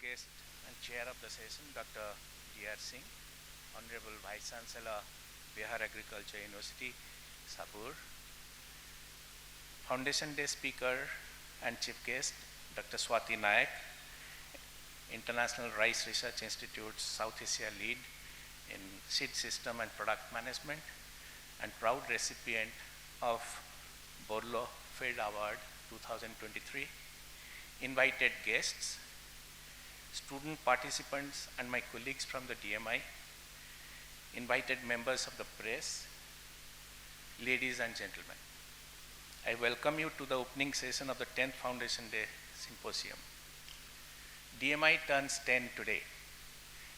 Guest and Chair of the session, Dr. D.R. Singh, Honorable Vice Chancellor, Bihar Agriculture University, Sapur. Foundation Day Speaker and Chief Guest, Dr. Swati Nayak, International Rice Research Institute South Asia Lead in Seed System and Product Management, and proud recipient of Borlo Field Award 2023. Invited guests, student participants and my colleagues from the DMI, invited members of the press, ladies and gentlemen. I welcome you to the opening session of the 10th Foundation Day Symposium. DMI turns 10 today.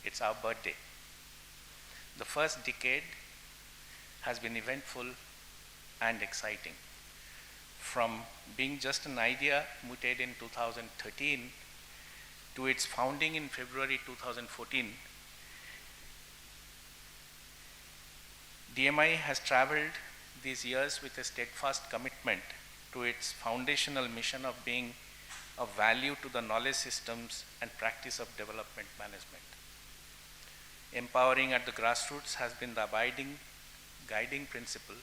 It's our birthday. The first decade has been eventful and exciting. From being just an idea mooted in 2013 to its founding in February 2014, DMI has traveled these years with a steadfast commitment to its foundational mission of being of value to the knowledge systems and practice of development management. Empowering at the grassroots has been the abiding, guiding principle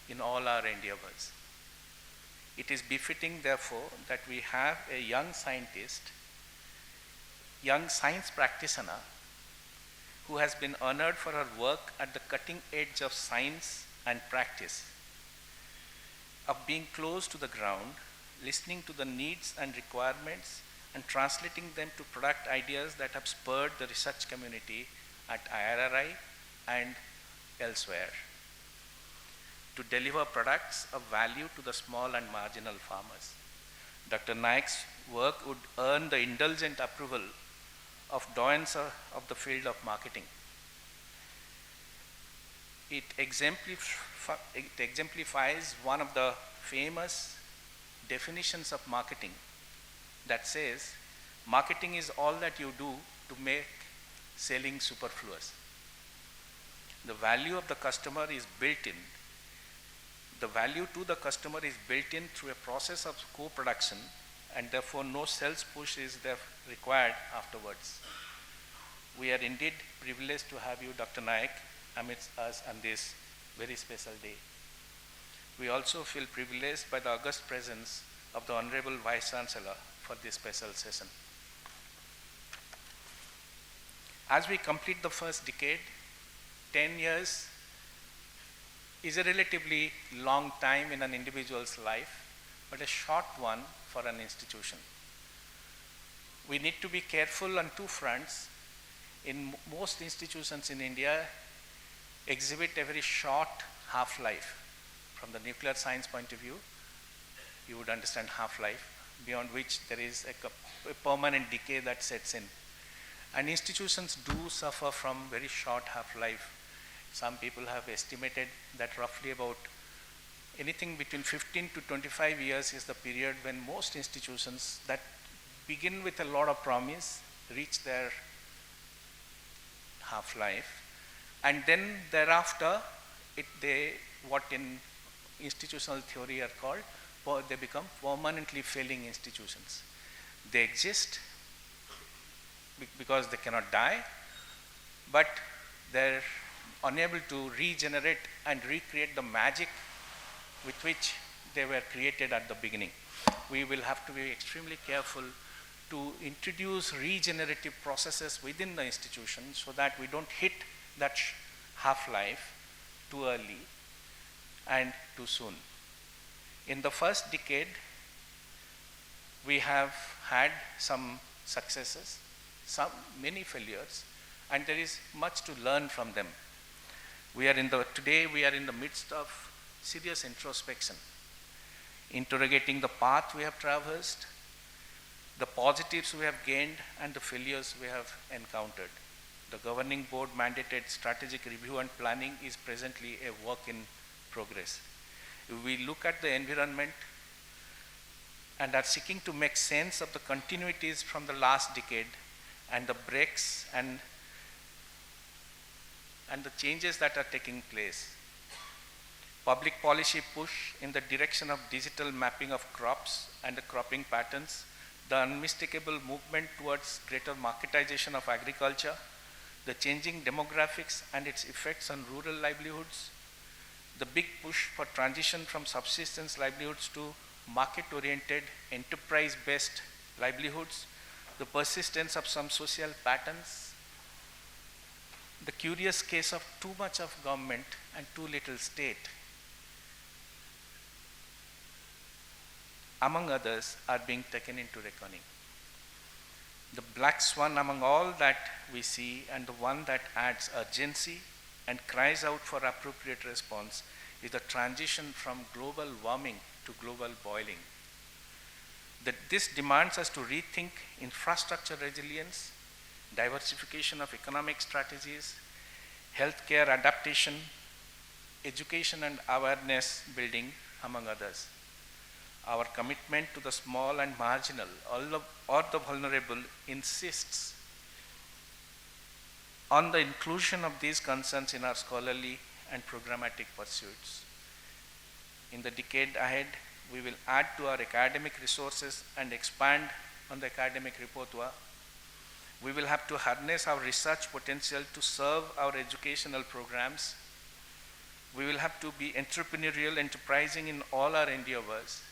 in all our endeavors. It is befitting, therefore, that we have a young scientist, young science practitioner who has been honored for her work at the cutting edge of science and practice, of being close to the ground, listening to the needs and requirements and translating them to product ideas that have spurred the research community at IRRI and elsewhere to deliver products of value to the small and marginal farmers. Dr. Nayak's work would earn the indulgent approval of doyens of the field of marketing. It exemplifies one of the famous definitions of marketing that says, marketing is all that you do to make selling superfluous. The value of the customer is built in. The value to the customer is built in through a process of co-production, and therefore no sales push is required afterwards. We are indeed privileged to have you, Dr. Nayak, amidst us on this very special day. We also feel privileged by the august presence of the Honorable Vice Chancellor for this special session. As we complete the first decade, 10 years is a relatively long time in an individual's life, but a short one for an institution. We need to be careful on two fronts. In most institutions in India exhibit a very short half-life. From the nuclear science point of view, you would understand half-life, beyond which there is a permanent decay that sets in. And institutions do suffer from very short half-life. Some people have estimated that roughly about anything between 15 to 25 years is the period when most institutions that begin with a lot of promise reach their half-life, and then thereafter what in institutional theory are called, they become permanently failing institutions. They exist because they cannot die, but they're unable to regenerate and recreate the magic with which they were created at the beginning. We will have to be extremely careful to introduce regenerative processes within the institution so that we don't hit that half-life too early and too soon. In the first decade, We have had some successes, many failures, and there is much to learn from them. Today we are in the midst of serious introspection, interrogating the path we have traversed, the positives we have gained, and the failures we have encountered. The governing board mandated strategic review and planning is presently a work in progress. If we look at the environment and are seeking to make sense of the continuities from the last decade and the breaks and the changes that are taking place. Public policy push in the direction of digital mapping of crops and the cropping patterns, the unmistakable movement towards greater marketization of agriculture, the changing demographics and its effects on rural livelihoods, the big push for transition from subsistence livelihoods to market-oriented, enterprise-based livelihoods, the persistence of some social patterns, the curious case of too much of government and too little state, among others, are being taken into reckoning. The black swan among all that we see, and the one that adds urgency and cries out for appropriate response, is the transition from global warming to global boiling. This demands us to rethink infrastructure resilience, diversification of economic strategies, healthcare adaptation, education and awareness building, among others. Our commitment to the small and marginal or the vulnerable insists on the inclusion of these concerns in our scholarly and programmatic pursuits. In the decade ahead, we will add to our academic resources and expand on the academic repertoire. We will have to harness our research potential to serve our educational programs. We will have to be entrepreneurial, enterprising in all our endeavors.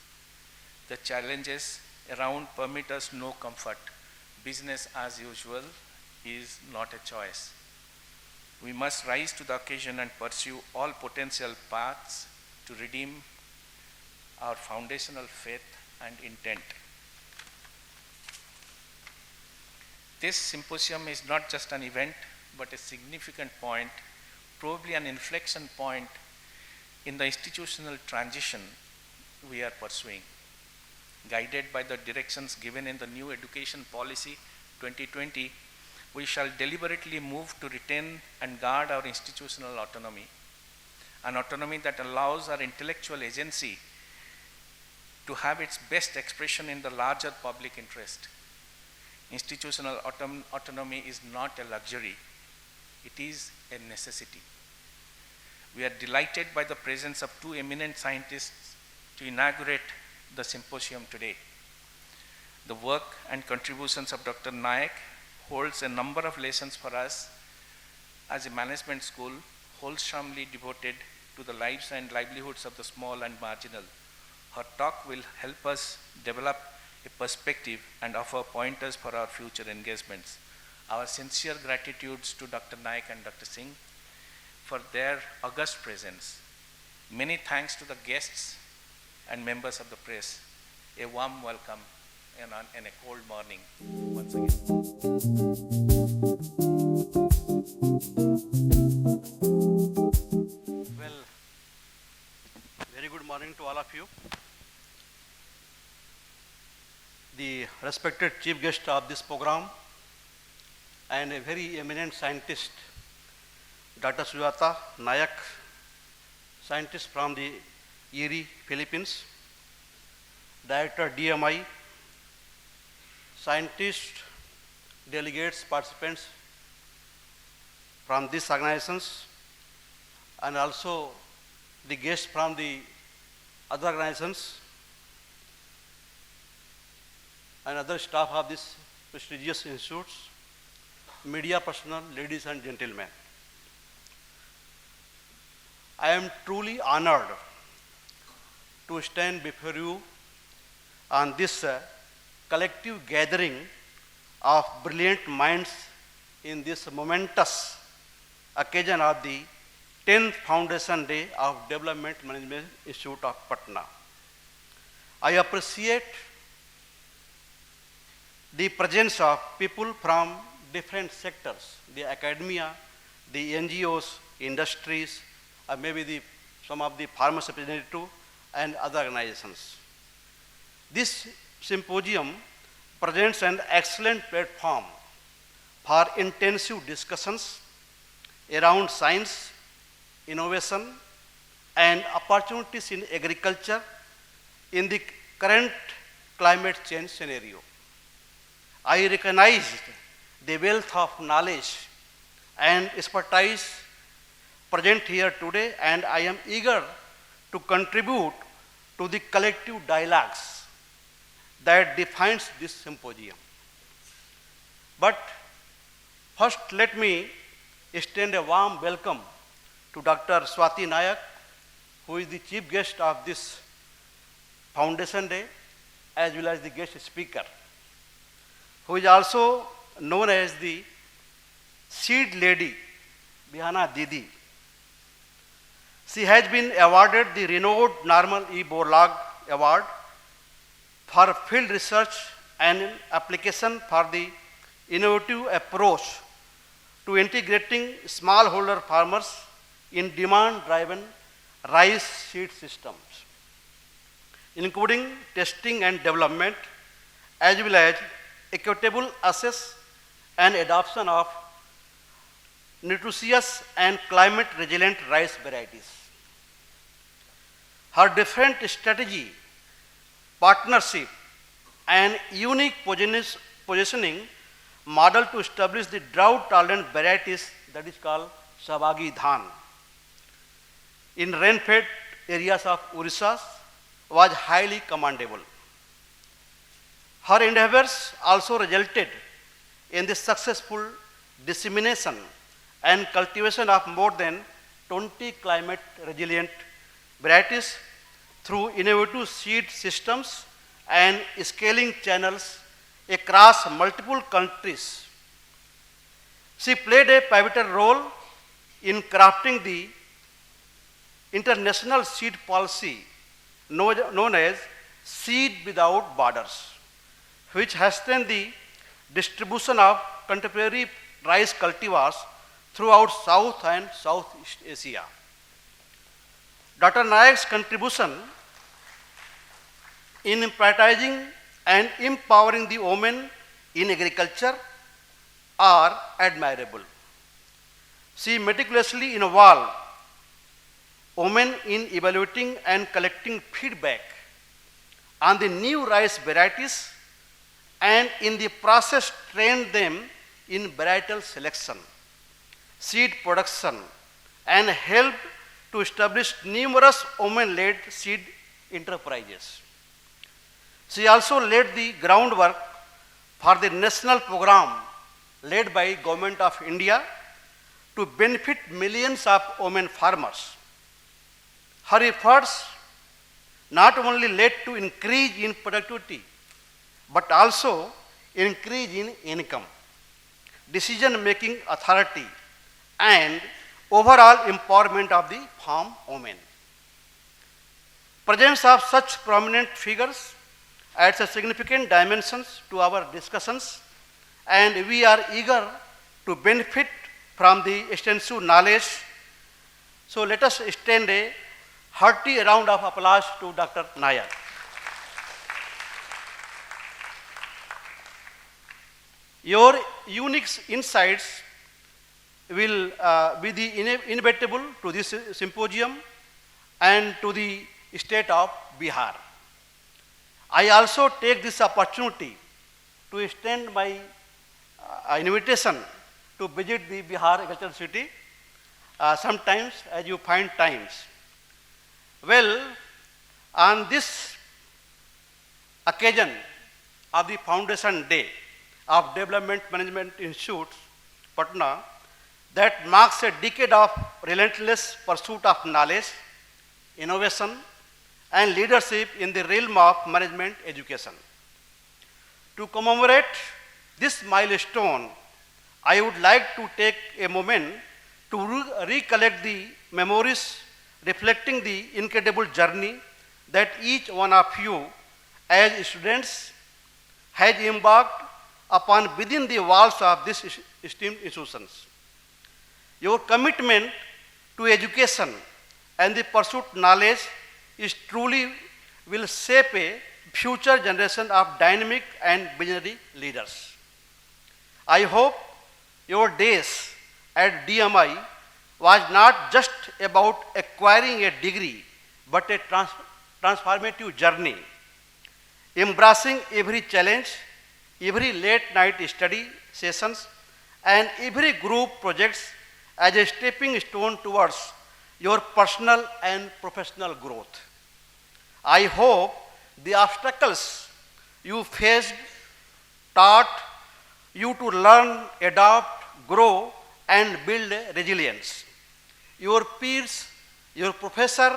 The challenges around permit us no comfort. Business as usual is not a choice. We must rise to the occasion and pursue all potential paths to redeem our foundational faith and intent. This symposium is not just an event, but a significant point, probably an inflection point in the institutional transition we are pursuing. Guided by the directions given in the new Education Policy 2020, we shall deliberately move to retain and guard our institutional autonomy, an autonomy that allows our intellectual agency to have its best expression in the larger public interest. Institutional autonomy is not a luxury, it is a necessity. We are delighted by the presence of two eminent scientists to inaugurate the symposium today. The work and contributions of Dr. Nayak holds a number of lessons for us as a management school wholesomely devoted to the lives and livelihoods of the small and marginal. Her talk will help us develop a perspective and offer pointers for our future engagements. Our sincere gratitudes to Dr. Nayak and Dr. Singh for their august presence. Many thanks to the guests and members of the press. A warm welcome in a cold morning once again. Well, very good morning to all of you. The respected chief guest of this program and a very eminent scientist, Dr. Sujata Nayak, scientist from the Erie, Philippines, Director DMI, scientists, delegates, participants from these organizations, and also the guests from the other organizations and other staff of these prestigious institutes, media personnel, ladies and gentlemen. I am truly honored to stand before you on this collective gathering of brilliant minds in this momentous occasion of the 10th Foundation Day of Development Management Institute of Patna. I appreciate the presence of people from different sectors, the academia, the NGOs, industries, or maybe some of the farmers representative and other organizations. This symposium presents an excellent platform for intensive discussions around science, innovation, and opportunities in agriculture in the current climate change scenario. I recognized the wealth of knowledge and expertise present here today, and I am eager to contribute to the collective dialogues that defines this symposium. But first, let me extend a warm welcome to Dr. Swati Nayak, who is the chief guest of this Foundation Day, as well as the guest speaker, who is also known as the Seed Lady, Bihana Didi. She has been awarded the renowned Norman E. Borlaug Award for field research and application for the innovative approach to integrating smallholder farmers in demand-driven rice seed systems, including testing and development, as well as equitable access and adoption of nutritious and climate-resilient rice varieties. Her different strategy, partnership, and unique positioning model to establish the drought-tolerant varieties that is called Sabagi Dhan in rain-fed areas of Orissa was highly commendable. Her endeavors also resulted in the successful dissemination and cultivation of more than 20 climate-resilient varieties through innovative seed systems and scaling channels across multiple countries. She played a pivotal role in crafting the international seed policy known as Seed Without Borders, which has strengthened the distribution of contemporary rice cultivars throughout South and Southeast Asia. Dr. Nayak's contribution in prioritizing and empowering the women in agriculture are admirable. She meticulously involved women in evaluating and collecting feedback on the new rice varieties and in the process trained them in varietal selection, seed production, and helped to establish numerous women-led seed enterprises. She also laid the groundwork for the national program led by Government of India to benefit millions of women farmers. Her efforts not only led to increase in productivity, but also increase in income, decision-making authority, and overall empowerment of the farm women. Presence of such prominent figures adds a significant dimensions to our discussions, and we are eager to benefit from the extensive knowledge. So let us extend a hearty round of applause to Dr. Nayak. Your unique insights will be the inevitable to this symposium and to the state of Bihar. I also take this opportunity to extend my invitation to visit the Bihar Agricultural City sometimes as you find times. Well, on this occasion of the Foundation Day of Development Management Institute, Patna, that marks a decade of relentless pursuit of knowledge, innovation, and leadership in the realm of management education. To commemorate this milestone, I would like to take a moment to recollect the memories reflecting the incredible journey that each one of you as students has embarked upon within the walls of these esteemed institutions. Your commitment to education and the pursuit of knowledge is truly will shape a future generation of dynamic and visionary leaders. I hope your days at DMI was not just about acquiring a degree, but a transformative journey, embracing every challenge, every late night study sessions, and every group projects as a stepping stone towards your personal and professional growth. I hope the obstacles you faced taught you to learn, adapt, grow, and build resilience. Your peers, your professor,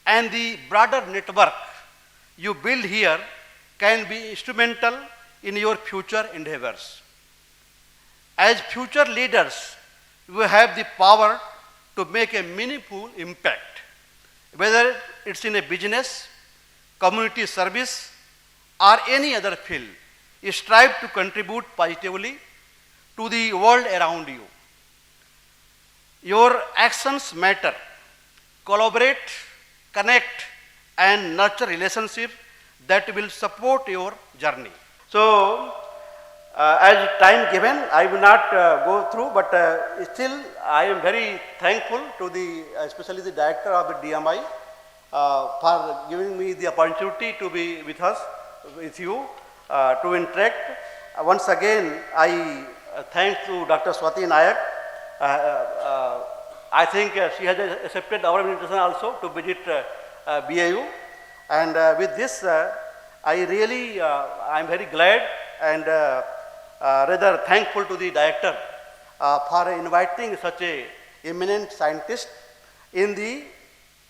and the broader network you build here can be instrumental in your future endeavors. As future leaders, you have the power to make a meaningful impact, whether it's in a business, community service, or any other field. Strive to contribute positively to the world around you. Your actions matter. Collaborate, connect, and nurture relationships that will support your journey. So, as time given, I will not go through, but still I am very thankful to the, especially the director of the DMI for giving me the opportunity to be with us, with you, to interact. Once again, I thank to Dr. Swati Nayak. I think she has accepted our invitation also to visit BAU. And with this, I really, I am very glad and rather thankful to the director for inviting such a eminent scientist in the,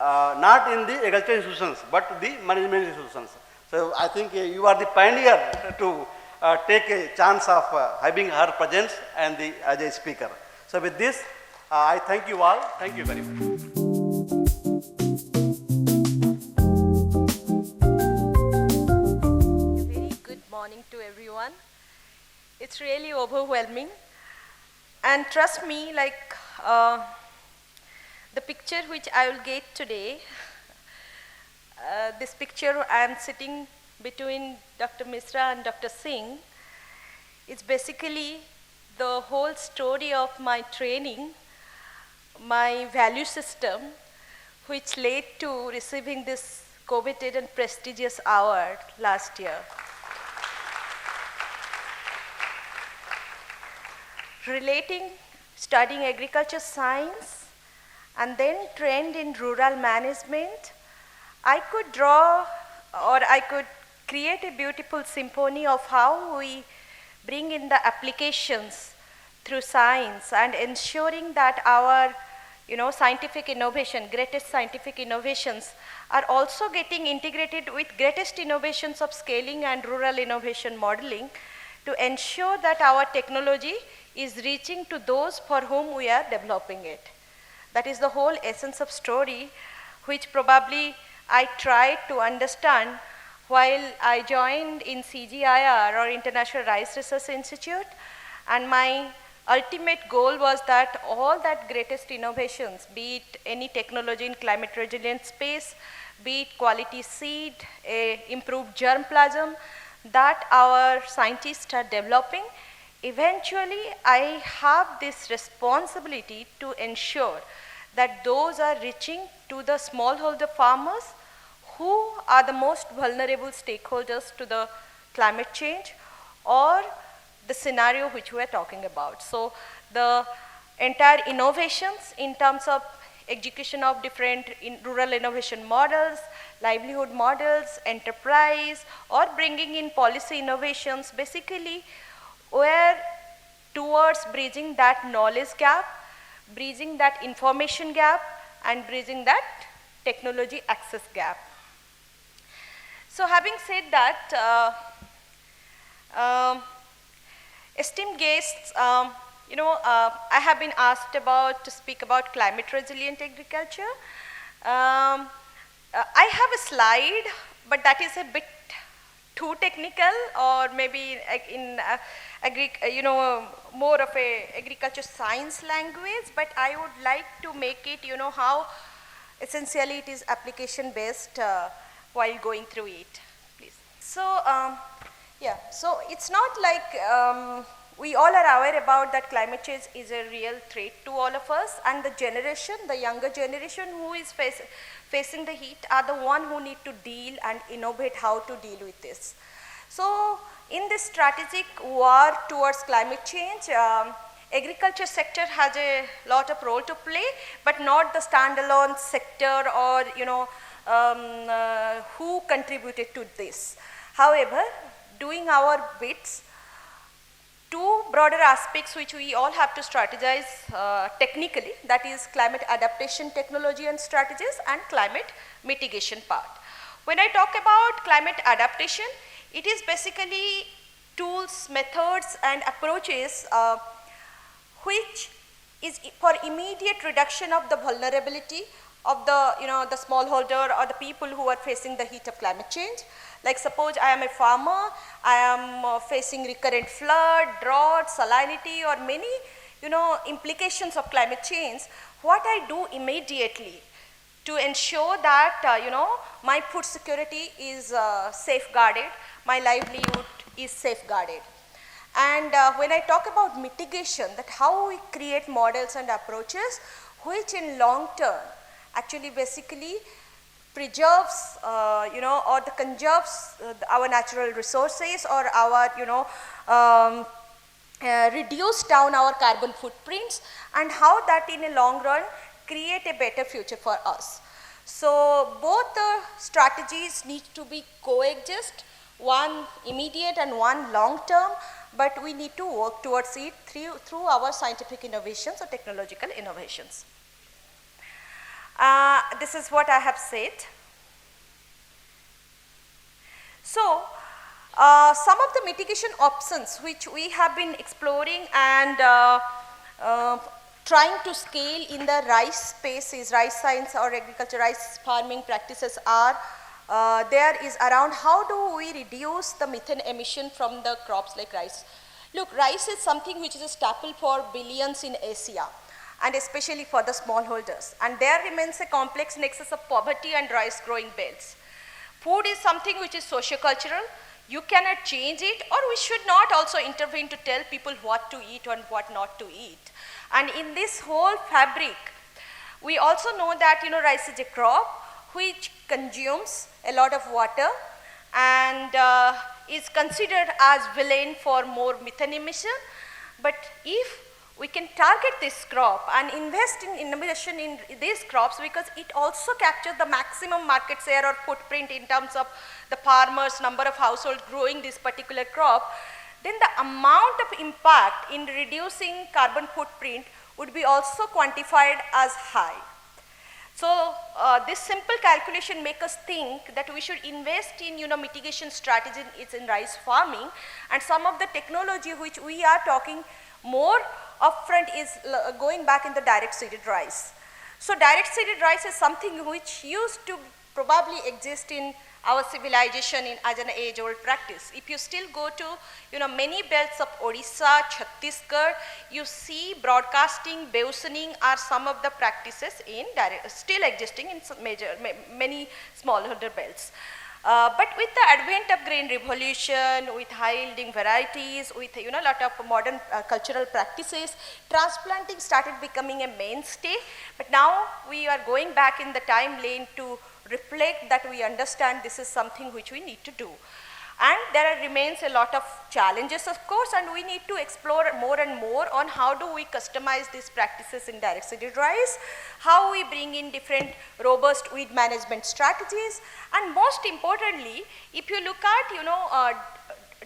not in the agricultural institutions, but the management institutions. So I think you are the pioneer to take a chance of having her presence and as a speaker. So with this, I thank you all. Thank you very much. Morning to everyone. It's really overwhelming, and trust me, like the picture which I will get today, this picture I am sitting between Dr. Misra and Dr. Singh. It's basically the whole story of my training, my value system, which led to receiving this coveted and prestigious award last year. Relating, studying agriculture science, and then trained in rural management, I could draw or I could create a beautiful symphony of how we bring in the applications through science and ensuring that our scientific innovation, greatest scientific innovations are also getting integrated with greatest innovations of scaling and rural innovation modeling to ensure that our technology is reaching to those for whom we are developing it. That is the whole essence of story, which probably I tried to understand while I joined in CGIR, or International Rice Research Institute, and my ultimate goal was that all that greatest innovations, be it any technology in climate resilient space, be it quality seed, improved germplasm, that our scientists are developing, eventually I have this responsibility to ensure that those are reaching to the smallholder farmers who are the most vulnerable stakeholders to the climate change or the scenario which we are talking about. So the entire innovations in terms of execution of different rural innovation models, livelihood models, enterprise, or bringing in policy innovations basically were towards bridging that knowledge gap, bridging that information gap, and bridging that technology access gap. So having said that, esteemed guests, I have been asked to speak about climate resilient agriculture. I have a slide, but that is a bit too technical or maybe more of a agriculture science language, but I would like to make it, how essentially it is application based while going through it, please. So, so it's not like we all are aware about that climate change is a real threat to all of us, and the younger generation who is facing the heat are the one who need to deal and innovate how to deal with this. So in this strategic war towards climate change, agriculture sector has a lot of role to play, but not the standalone sector or who contributed to this. However, doing our bits, two broader aspects which we all have to strategize technically, that is climate adaptation technology and strategies and climate mitigation part. When I talk about climate adaptation, it is basically tools, methods and approaches which is for immediate reduction of the vulnerability of the smallholder or the people who are facing the heat of climate change. Like suppose I am a farmer, I am facing recurrent flood, drought, salinity or many implications of climate change. What I do immediately to ensure that my food security is safeguarded, my livelihood is safeguarded. And when I talk about mitigation, that how we create models and approaches which in long term actually basically preserves or the conserves our natural resources or our reduce down our carbon footprints, and how that in a long run create a better future for us. So both the strategies need to be coexist, one immediate and one long term, but we need to work towards it through our scientific innovations or technological innovations. This is what I have said. So, some of the mitigation options which we have been exploring and trying to scale in the rice spaces, rice science or agriculture, rice farming practices are, there is around how do we reduce the methane emission from the crops like rice. Look, rice is something which is a staple for billions in Asia, and especially for the smallholders. And there remains a complex nexus of poverty and rice growing belts. Food is something which is socio-cultural. You cannot change it, or we should not also intervene to tell people what to eat and what not to eat. And in this whole fabric, we also know that rice is a crop which consumes a lot of water and is considered as villain for more methane emission. But if we can target this crop and invest in innovation in these crops, because it also captures the maximum market share or footprint in terms of the farmers, number of households growing this particular crop, then the amount of impact in reducing carbon footprint would be also quantified as high. So this simple calculation makes us think that we should invest in mitigation strategy in rice farming, and some of the technology which we are talking more upfront is going back in the direct seeded rice. So direct seeded rice is something which used to probably exist in our civilization as an age-old practice. If you still go to many belts of Odisha, Chhattisgarh, you see broadcasting, bewsoning are some of the practices still existing in many smallholder belts. But with the advent of grain revolution, with high yielding varieties, with a lot of modern cultural practices, transplanting started becoming a mainstay. But now we are going back in the time lane to reflect that we understand this is something which we need to do. And there remains a lot of challenges, of course, and we need to explore more and more on how do we customize these practices in direct seeded rice, how we bring in different robust weed management strategies, and most importantly, if you look at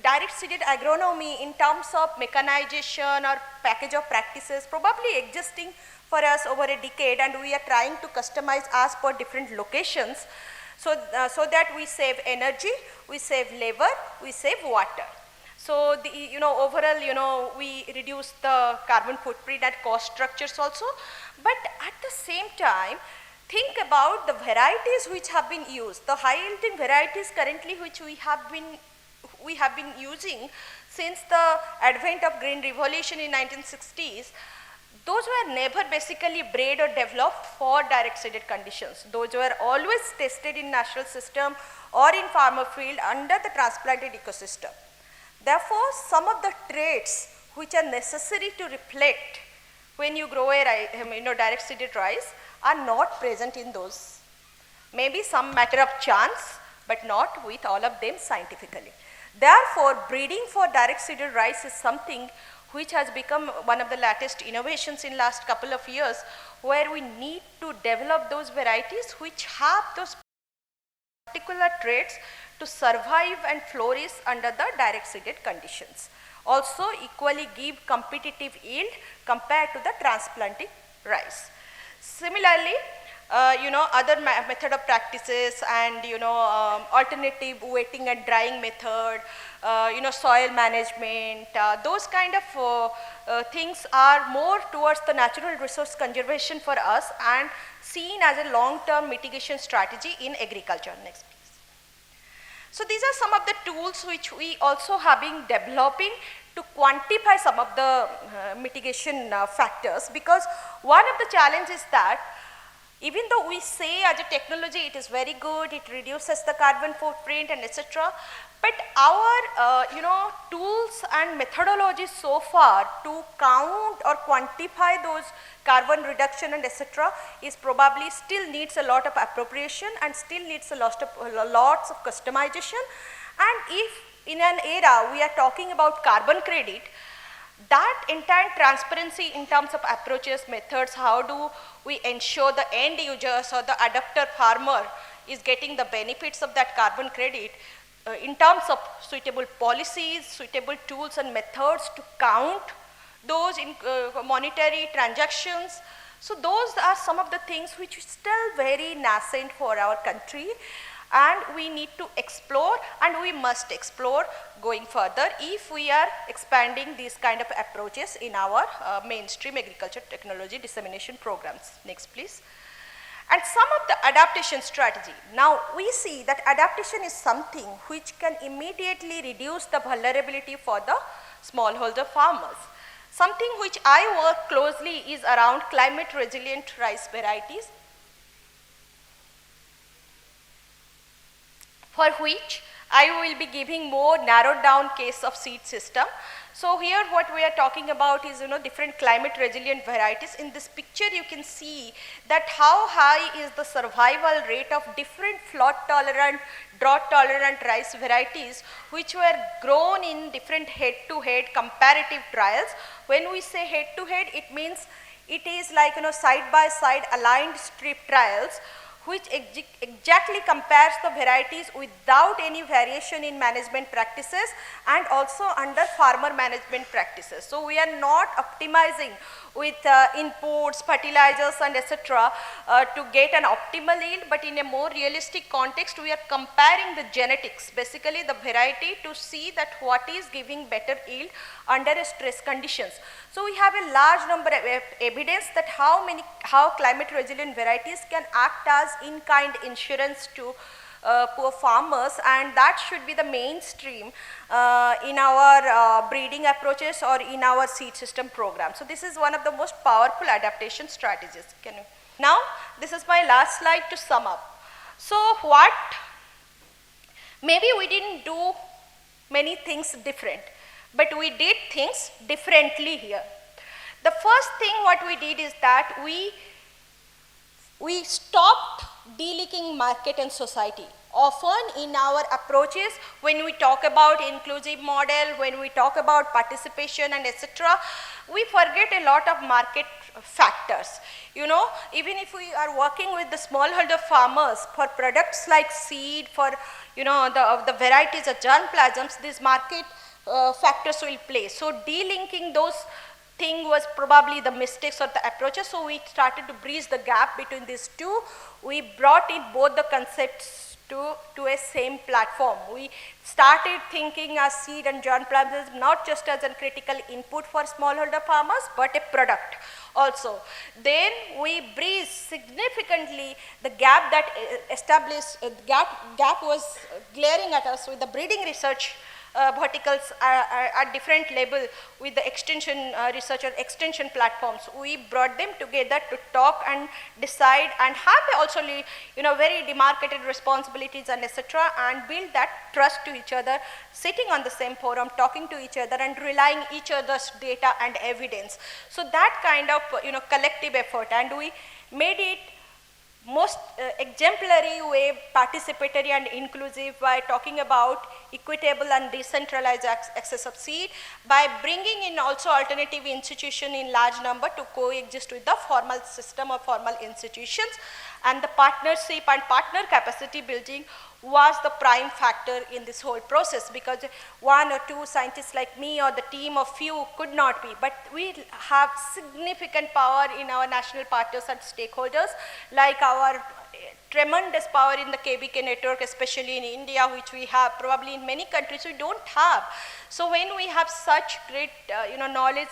direct seeded agronomy in terms of mechanization or package of practices probably existing for us over a decade, and we are trying to customize as per different locations. So that we save energy, we save labor, we save water. So the, overall, we reduce the carbon footprint and cost structures also. But at the same time, think about the varieties which have been used, the high yielding varieties currently which we have been we have been using since the advent of green revolution in 1960s, those were never basically bred or developed for direct seeded conditions. Those were always tested in natural system or in farmer field under the transplanted ecosystem. Therefore, some of the traits which are necessary to reflect when you grow a direct seeded rice are not present in those. Maybe some matter of chance, but not with all of them scientifically. Therefore, breeding for direct seeded rice is something which has become one of the latest innovations in last couple of years, where we need to develop those varieties which have those particular traits to survive and flourish under the direct seeded conditions. Also equally give competitive yield compared to the transplanting rice. Similarly, other method of practices and alternative wetting and drying method, soil management, those kind of things are more towards the natural resource conservation for us and seen as a long-term mitigation strategy in agriculture. Next, please. So these are some of the tools which we also have been developing to quantify some of the mitigation factors, because one of the challenges is that even though we say as a technology it is very good, it reduces the carbon footprint and etc., but our tools and methodologies so far to count or quantify those carbon reduction and etc. is probably still needs a lot of appropriation and still needs lots of customization. And if in an era we are talking about carbon credit, that entire transparency in terms of approaches, methods, how do we ensure the end users or the adopter farmer is getting the benefits of that carbon credit in terms of suitable policies, suitable tools and methods to count those in monetary transactions. So those are some of the things which are still very nascent for our country, and we need to explore and we must explore going further if we are expanding these kind of approaches in our mainstream agriculture technology dissemination programs. Next, please. And some of the adaptation strategy. Now we see that adaptation is something which can immediately reduce the vulnerability for the smallholder farmers. Something which I work closely is around climate resilient rice varieties, for which I will be giving more narrowed down case of seed system. So here what we are talking about is different climate resilient varieties. In this picture you can see that how high is the survival rate of different flood tolerant, drought tolerant rice varieties which were grown in different head to head comparative trials. When we say head to head, it means it is like side by side aligned strip trials which exactly compares the varieties without any variation in management practices and also under farmer management practices. So we are not optimizing with inputs, fertilizers and etc. To get an optimal yield, but in a more realistic context we are comparing the genetics, basically the variety, to see that what is giving better yield under stress conditions. So we have a large number of evidence that how climate resilient varieties can act as in-kind insurance to poor farmers, and that should be the mainstream in our breeding approaches or in our seed system program. So this is one of the most powerful adaptation strategies. Now this is my last slide to sum up. So what, maybe we didn't do many things different, but we did things differently here. The first thing what we did is that we stopped delinking market and society. Often in our approaches, when we talk about inclusive model, when we talk about participation and etc., we forget a lot of market factors. Even if we are working with the smallholder farmers for products like seed, for the varieties of germplasms, these market factors will play. So delinking those thing was probably the mistakes or the approaches. So we started to bridge the gap between these two. We brought in both the concepts to a same platform. We started thinking as seed and germplasm not just as a critical input for smallholder farmers, but a product also. Then we bridged significantly the gap that established, gap was glaring at us with the breeding research verticals at different level with the extension research or extension platforms. We brought them together to talk and decide and have also very demarcated responsibilities and etc., and build that trust to each other, sitting on the same forum, talking to each other and relying each other's data and evidence. So that kind of collective effort, and we made it most exemplary way, participatory and inclusive, by talking about equitable and decentralized access of seed, by bringing in also alternative institution in large number to coexist with the formal system of formal institutions. And the partnership and partner capacity building was the prime factor in this whole process, because one or two scientists like me or the team of few could not be, but we have significant power in our national partners and stakeholders, like our tremendous power in the KBK network, especially in India, which we have probably in many countries we don't have. So when we have such great knowledge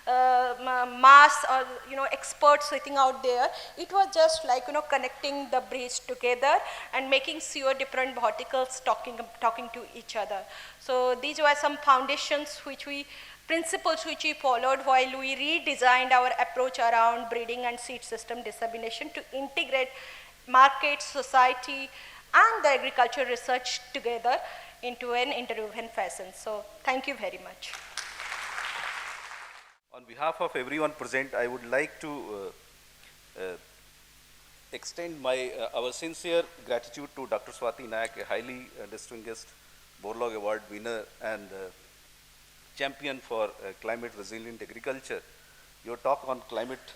mass or experts sitting out there, it was just like connecting the bridge together and making sure different verticals talking to each other. So these were some foundations principles which we followed while we redesigned our approach around breeding and seed system dissemination to integrate market, society and the agriculture research together into an interwoven fashion. So thank you very much. On behalf of everyone present, I would like to extend our sincere gratitude to Dr. Swati Nayak, a highly distinguished Borlaug Award winner and champion for climate resilient agriculture. Your talk on climate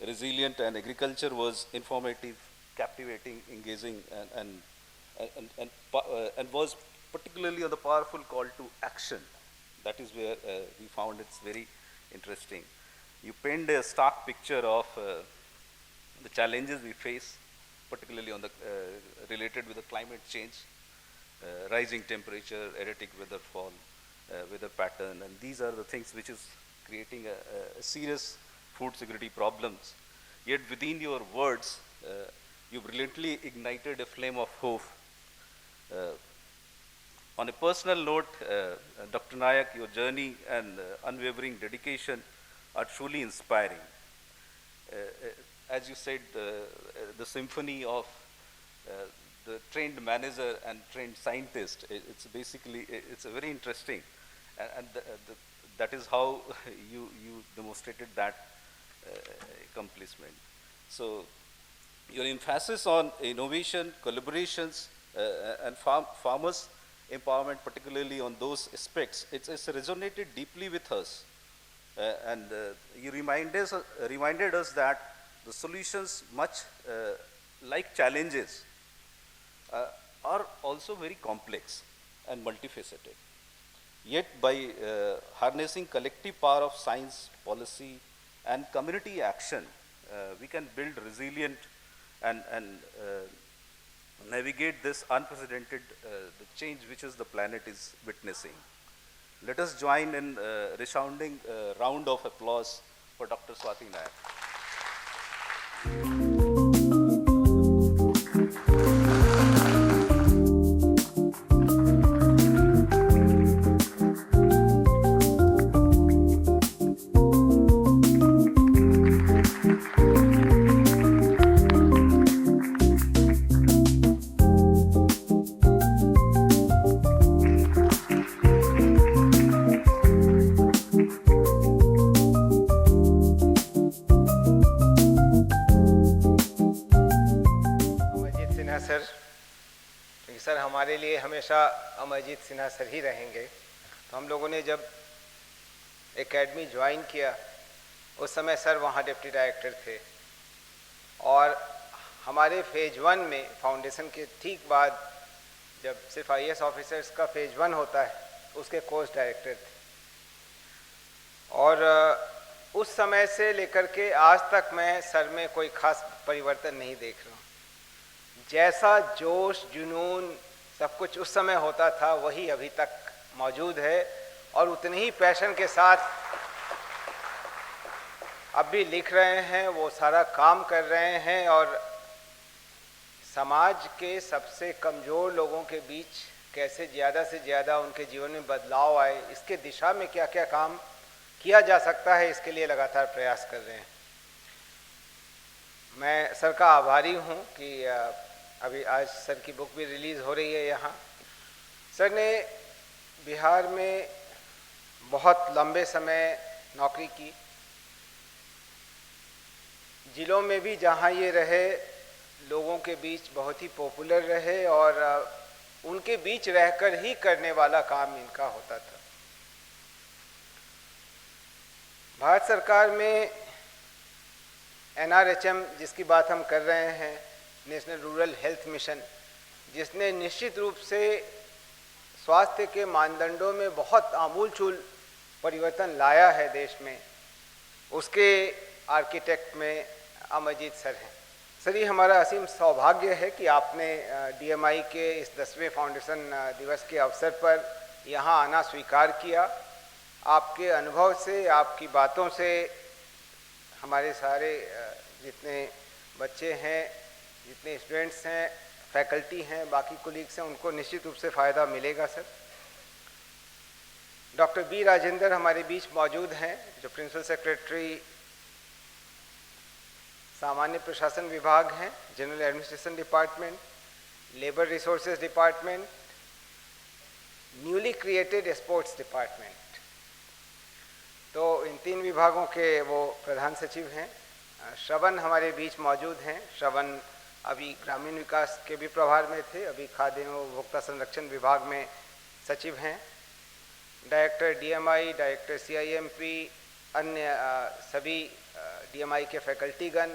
resilient and agriculture was informative, captivating, engaging, and was particularly on the powerful call to action. That is where we found it's very interesting. You painted a stark picture of the challenges we face, particularly on the related with the climate change, rising temperature, erratic weather fall, weather pattern, and these are the things which is creating a serious food security problems. Yet within your words, you brilliantly ignited a flame of hope. On a personal note, Dr. Nayak, your journey and unwavering dedication are truly inspiring. As you said, the symphony of the trained manager and trained scientist, it's basically, it's a very interesting, and that is how you demonstrated that accomplishment. So your emphasis on innovation, collaborations, and farmers' empowerment, particularly on those aspects, it's resonated deeply with us. And you reminded us that the solutions, much like challenges, are also very complex and multifaceted. Yet by harnessing collective power of science, policy, and community action, we can build resilient and navigate this unprecedented the change which is the planet is witnessing. Let us join in a resounding round of applause for Dr. Swati Nayak. Sir हमारे लिए हमेशा Amarjeet Sinha sir ही रहेंगे। तो हम लोगों ने जब academy join किया उस समय सर वहाँ डिप्टी डायरेक्टर थे, और हमारे फेज 1 में फाउंडेशन के ठीक बाद जब सिर्फ IAS ऑफिसर्स का फेज 1 होता है उसके कोर्स डायरेक्टर थे। और उस समय से लेकर के आज तक मैं सर में कोई खास परिवर्तन नहीं देख रहा हूँ। जैसा जोश जुनून सब कुछ उस समय होता था वही अभी तक मौजूद है, और उतने ही पैशन के साथ अब भी लिख रहे हैं, वो सारा काम कर रहे हैं, और समाज के सबसे कमज़ोर लोगों के बीच कैसे ज़्यादा से ज़्यादा उनके जीवन में बदलाव आए, इसके दिशा में क्या क्या काम किया जा सकता है, इसके लिए लगातार प्रयास कर रहे हैं। मैं सर का आभारी हूँ कि अभी आज सर की बुक भी रिलीज़ हो रही है यहाँ। सर ने बिहार में बहुत लंबे समय नौकरी की, जिलों में भी जहाँ ये रहे लोगों के बीच बहुत ही पॉपुलर रहे और उनके बीच रहकर ही करने वाला काम इनका होता था। भारत सरकार में NRHM जिसकी बात हम कर रहे हैं, नेशनल रूरल हेल्थ मिशन, जिसने निश्चित रूप से स्वास्थ्य के मानदंडों में बहुत आमूलचूल परिवर्तन लाया है देश में, उसके आर्किटेक्ट में अमरजीत सर हैं। सर, ये हमारा असीम सौभाग्य है कि आपने DMI के इस 10वें फाउंडेशन दिवस के अवसर पर यहाँ आना स्वीकार किया। आपके अनुभव से, आपकी बातों से हमारे सारे जितने बच्चे हैं, जितने स्टूडेंट्स हैं, फैकल्टी हैं, बाकी कोलीग्स हैं, उनको निश्चित रूप से फ़ायदा मिलेगा। सर, डॉक्टर B राजेंद्र हमारे बीच मौजूद हैं, जो प्रिंसिपल सेक्रेटरी सामान्य प्रशासन विभाग हैं, general administration department, labour resources department, newly created sports department. तो इन 3 विभागों के वो प्रधान सचिव हैं। श्रवण हमारे बीच मौजूद हैं। श्रवण अभी ग्रामीण विकास के भी प्रभार में थे, अभी खाद्य एवं उपभोक्ता संरक्षण विभाग में सचिव हैं। डायरेक्टर DMI, डायरेक्टर CIMP, अन्य सभी DMI के फैकल्टीगण,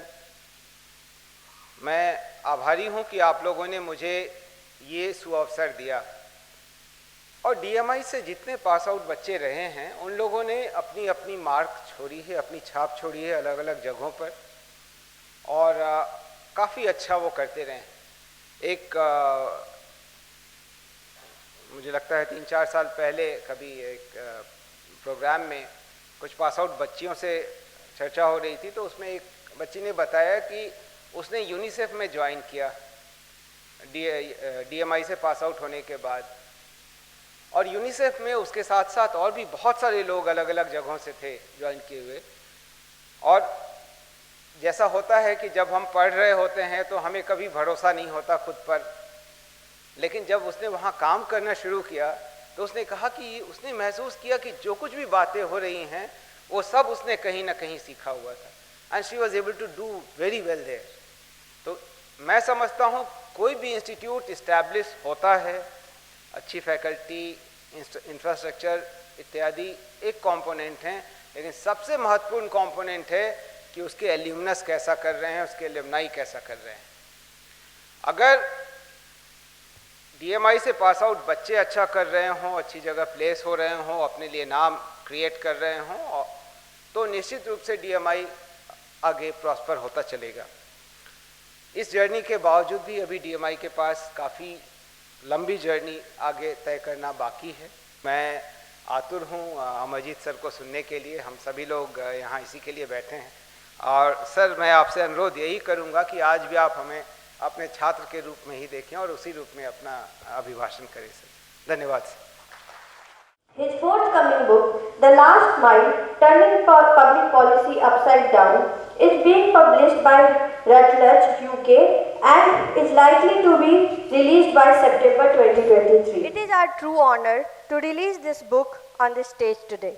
मैं आभारी हूं कि आप लोगों ने मुझे ये सुअवसर दिया। और DMI से जितने पास आउट बच्चे रहे हैं, उन लोगों ने अपनी अपनी मार्क छोड़ी है, अपनी छाप छोड़ी है अलग अलग जगहों पर, और काफ़ी अच्छा वो करते रहे। एक मुझे लगता है 3-4 साल पहले कभी एक प्रोग्राम में कुछ पास आउट बच्चियों से चर्चा हो रही थी, तो उसमें एक बच्ची ने बताया कि उसने यूनिसेफ में ज्वाइन किया DMI से पास आउट होने के बाद, और यूनिसेफ में उसके साथ साथ और भी बहुत सारे लोग अलग अलग जगहों से थे ज्वाइन किए हुए। और जैसा होता है कि जब हम पढ़ रहे होते हैं तो हमें कभी भरोसा नहीं होता खुद पर, लेकिन जब उसने वहाँ काम करना शुरू किया तो उसने कहा कि उसने महसूस किया कि जो कुछ भी बातें हो रही हैं वो सब उसने कहीं ना कहीं सीखा हुआ था, and she was able to do very well there. तो मैं समझता हूँ कोई भी इंस्टीट्यूट इस्टेब्लिश होता है, अच्छी फैकल्टी, इंफ्रास्ट्रक्चर इत्यादि एक कंपोनेंट हैं, लेकिन सबसे महत्वपूर्ण कंपोनेंट है कि उसके एल्यूमनस कैसा कर रहे हैं, उसके एल्यूमनाई कैसा कर रहे हैं। अगर DMI से पास आउट बच्चे अच्छा कर रहे हों, अच्छी जगह प्लेस हो रहे हों, अपने लिए नाम क्रिएट कर रहे हों, तो निश्चित रूप से DMI आगे प्रॉस्पर होता चलेगा। इस जर्नी के बावजूद भी अभी DMI के पास काफ़ी लंबी जर्नी आगे तय करना बाकी है। मैं आतुर हूँ अमरजीत सर को सुनने के लिए। हम सभी लोग यहाँ इसी के लिए बैठे हैं। और सर, मैं आपसे अनुरोध यही करूँगा कि आज भी आप हमें अपने छात्र के रूप में ही देखें और उसी रूप में अपना अभिभाषण करें। सर, धन्यवाद sir. His forthcoming book, The Last Mile, Turning Public Policy Upside Down, is being published by Routledge, UK, and is likely to be released by September 2023. It is our true honor to release this book on this stage today.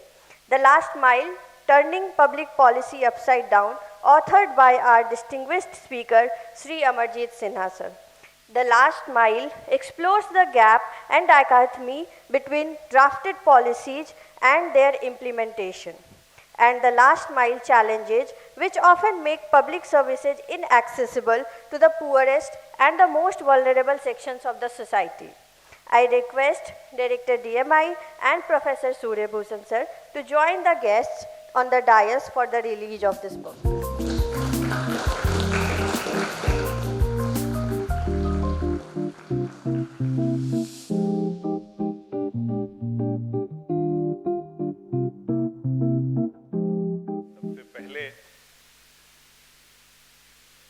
The Last Mile, Turning Public Policy Upside Down, authored by our distinguished speaker, Sri Amarjeet Sinha sir. The Last Mile explores the gap and dichotomy between drafted policies and their implementation, and the last mile challenges which often make public services inaccessible to the poorest and the most vulnerable sections of the society. I request Director DMI and Professor Surya Bhushan sir to join the guests on the dais for the release of this book.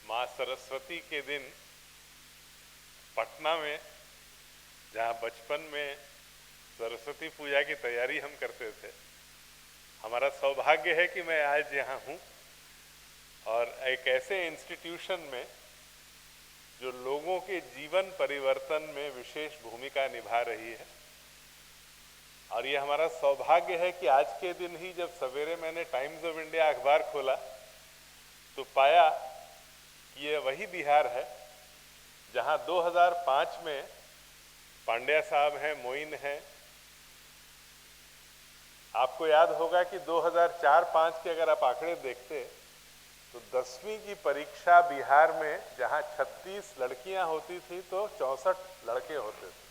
माँ सरस्वती के दिन पटना में जहाँ बचपन में सरस्वती पूजा की तैयारी हम करते थे। हमारा सौभाग्य है कि मैं आज यहाँ हूँ और एक ऐसे इंस्टीट्यूशन में जो लोगों के जीवन परिवर्तन में विशेष भूमिका निभा रही है। और ये हमारा सौभाग्य है कि आज के दिन ही जब सवेरे मैंने टाइम्स ऑफ इंडिया अखबार खोला तो पाया कि ये वही बिहार है जहाँ 2005 में पांड्या साहब हैं, मोइन हैं। आपको याद होगा कि 2004-05 के अगर आप आंकड़े देखते तो 10वीं की परीक्षा बिहार में जहां 36 लड़कियां होती थी तो 64 लड़के होते थे।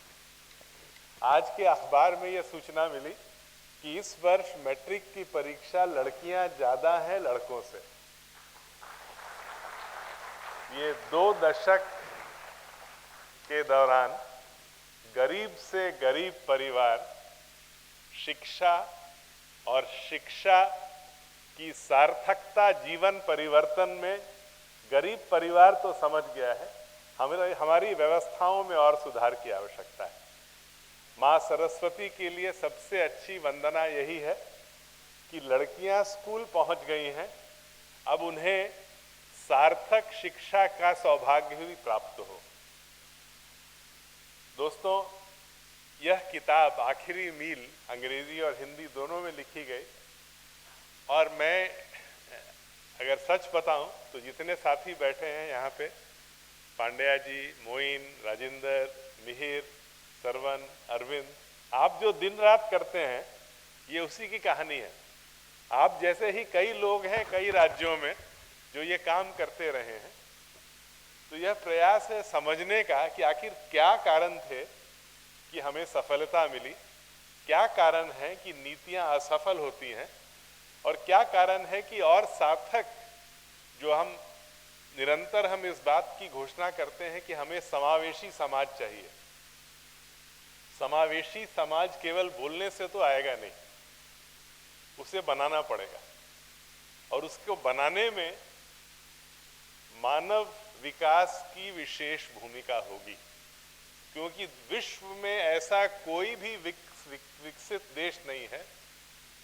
आज के अखबार में यह सूचना मिली कि इस वर्ष मैट्रिक की परीक्षा लड़कियां ज्यादा हैं लड़कों से। ये 2 दशक के दौरान गरीब से गरीब परिवार शिक्षा और शिक्षा की सार्थकता जीवन परिवर्तन में गरीब परिवार तो समझ गया है, हमारी व्यवस्थाओं में और सुधार की आवश्यकता है। माँ सरस्वती के लिए सबसे अच्छी वंदना यही है कि लड़कियां स्कूल पहुंच गई हैं, अब उन्हें सार्थक शिक्षा का सौभाग्य भी प्राप्त हो। दोस्तों, यह किताब आखिरी मील अंग्रेजी और हिंदी दोनों में लिखी गई और मैं अगर सच बताऊं तो जितने साथी बैठे हैं यहाँ पे, पांड्या जी, मोइन, राजेंद्र, मिहिर, सरवन, अरविंद, आप जो दिन रात करते हैं ये उसी की कहानी है। आप जैसे ही कई लोग हैं कई राज्यों में जो ये काम करते रहे हैं। तो यह प्रयास है समझने का कि आखिर क्या कारण थे कि हमें सफलता मिली, क्या कारण है कि नीतियां असफल होती हैं और क्या कारण है कि और सार्थक जो हम निरंतर हम इस बात की घोषणा करते हैं कि हमें समावेशी समाज चाहिए। समावेशी समाज केवल बोलने से तो आएगा नहीं, उसे बनाना पड़ेगा और उसको बनाने में मानव विकास की विशेष भूमिका होगी, क्योंकि विश्व में ऐसा कोई भी विकसित देश नहीं है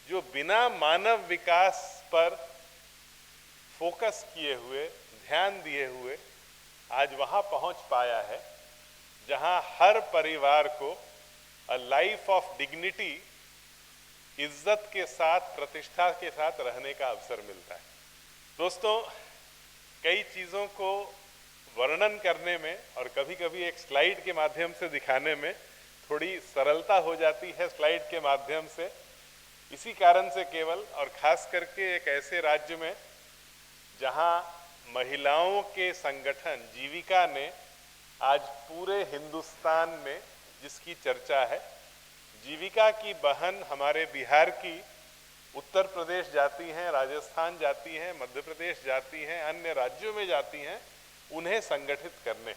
जो बिना मानव विकास पर फोकस किए हुए, ध्यान दिए हुए आज वहां पहुंच पाया है जहां हर परिवार को अ लाइफ ऑफ डिग्निटी, इज्जत के साथ, प्रतिष्ठा के साथ रहने का अवसर मिलता है। दोस्तों, कई चीज़ों को वर्णन करने में और कभी कभी एक स्लाइड के माध्यम से दिखाने में थोड़ी सरलता हो जाती है स्लाइड के माध्यम से। इसी कारण से केवल और खास करके एक ऐसे राज्य में जहां महिलाओं के संगठन जीविका ने आज पूरे हिंदुस्तान में जिसकी चर्चा है, जीविका की बहन हमारे बिहार की उत्तर प्रदेश जाती हैं, राजस्थान जाती हैं, मध्य प्रदेश जाती हैं, अन्य राज्यों में जाती हैं उन्हें संगठित करने।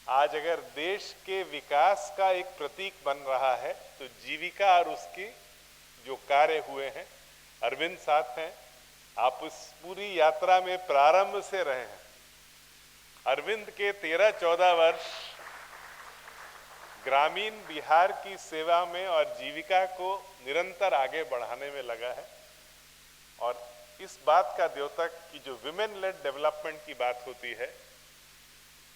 आज अगर देश के विकास का एक प्रतीक बन रहा है तो जीविका और उसकी जो कार्य हुए हैं, अरविंद साथ हैं, आप उस पूरी यात्रा में प्रारंभ से रहे हैं। अरविंद के 13-14 वर्ष ग्रामीण बिहार की सेवा में और जीविका को निरंतर आगे बढ़ाने में लगा है। और इस बात का द्योतक कि जो विमेन लेड डेवलपमेंट की बात होती है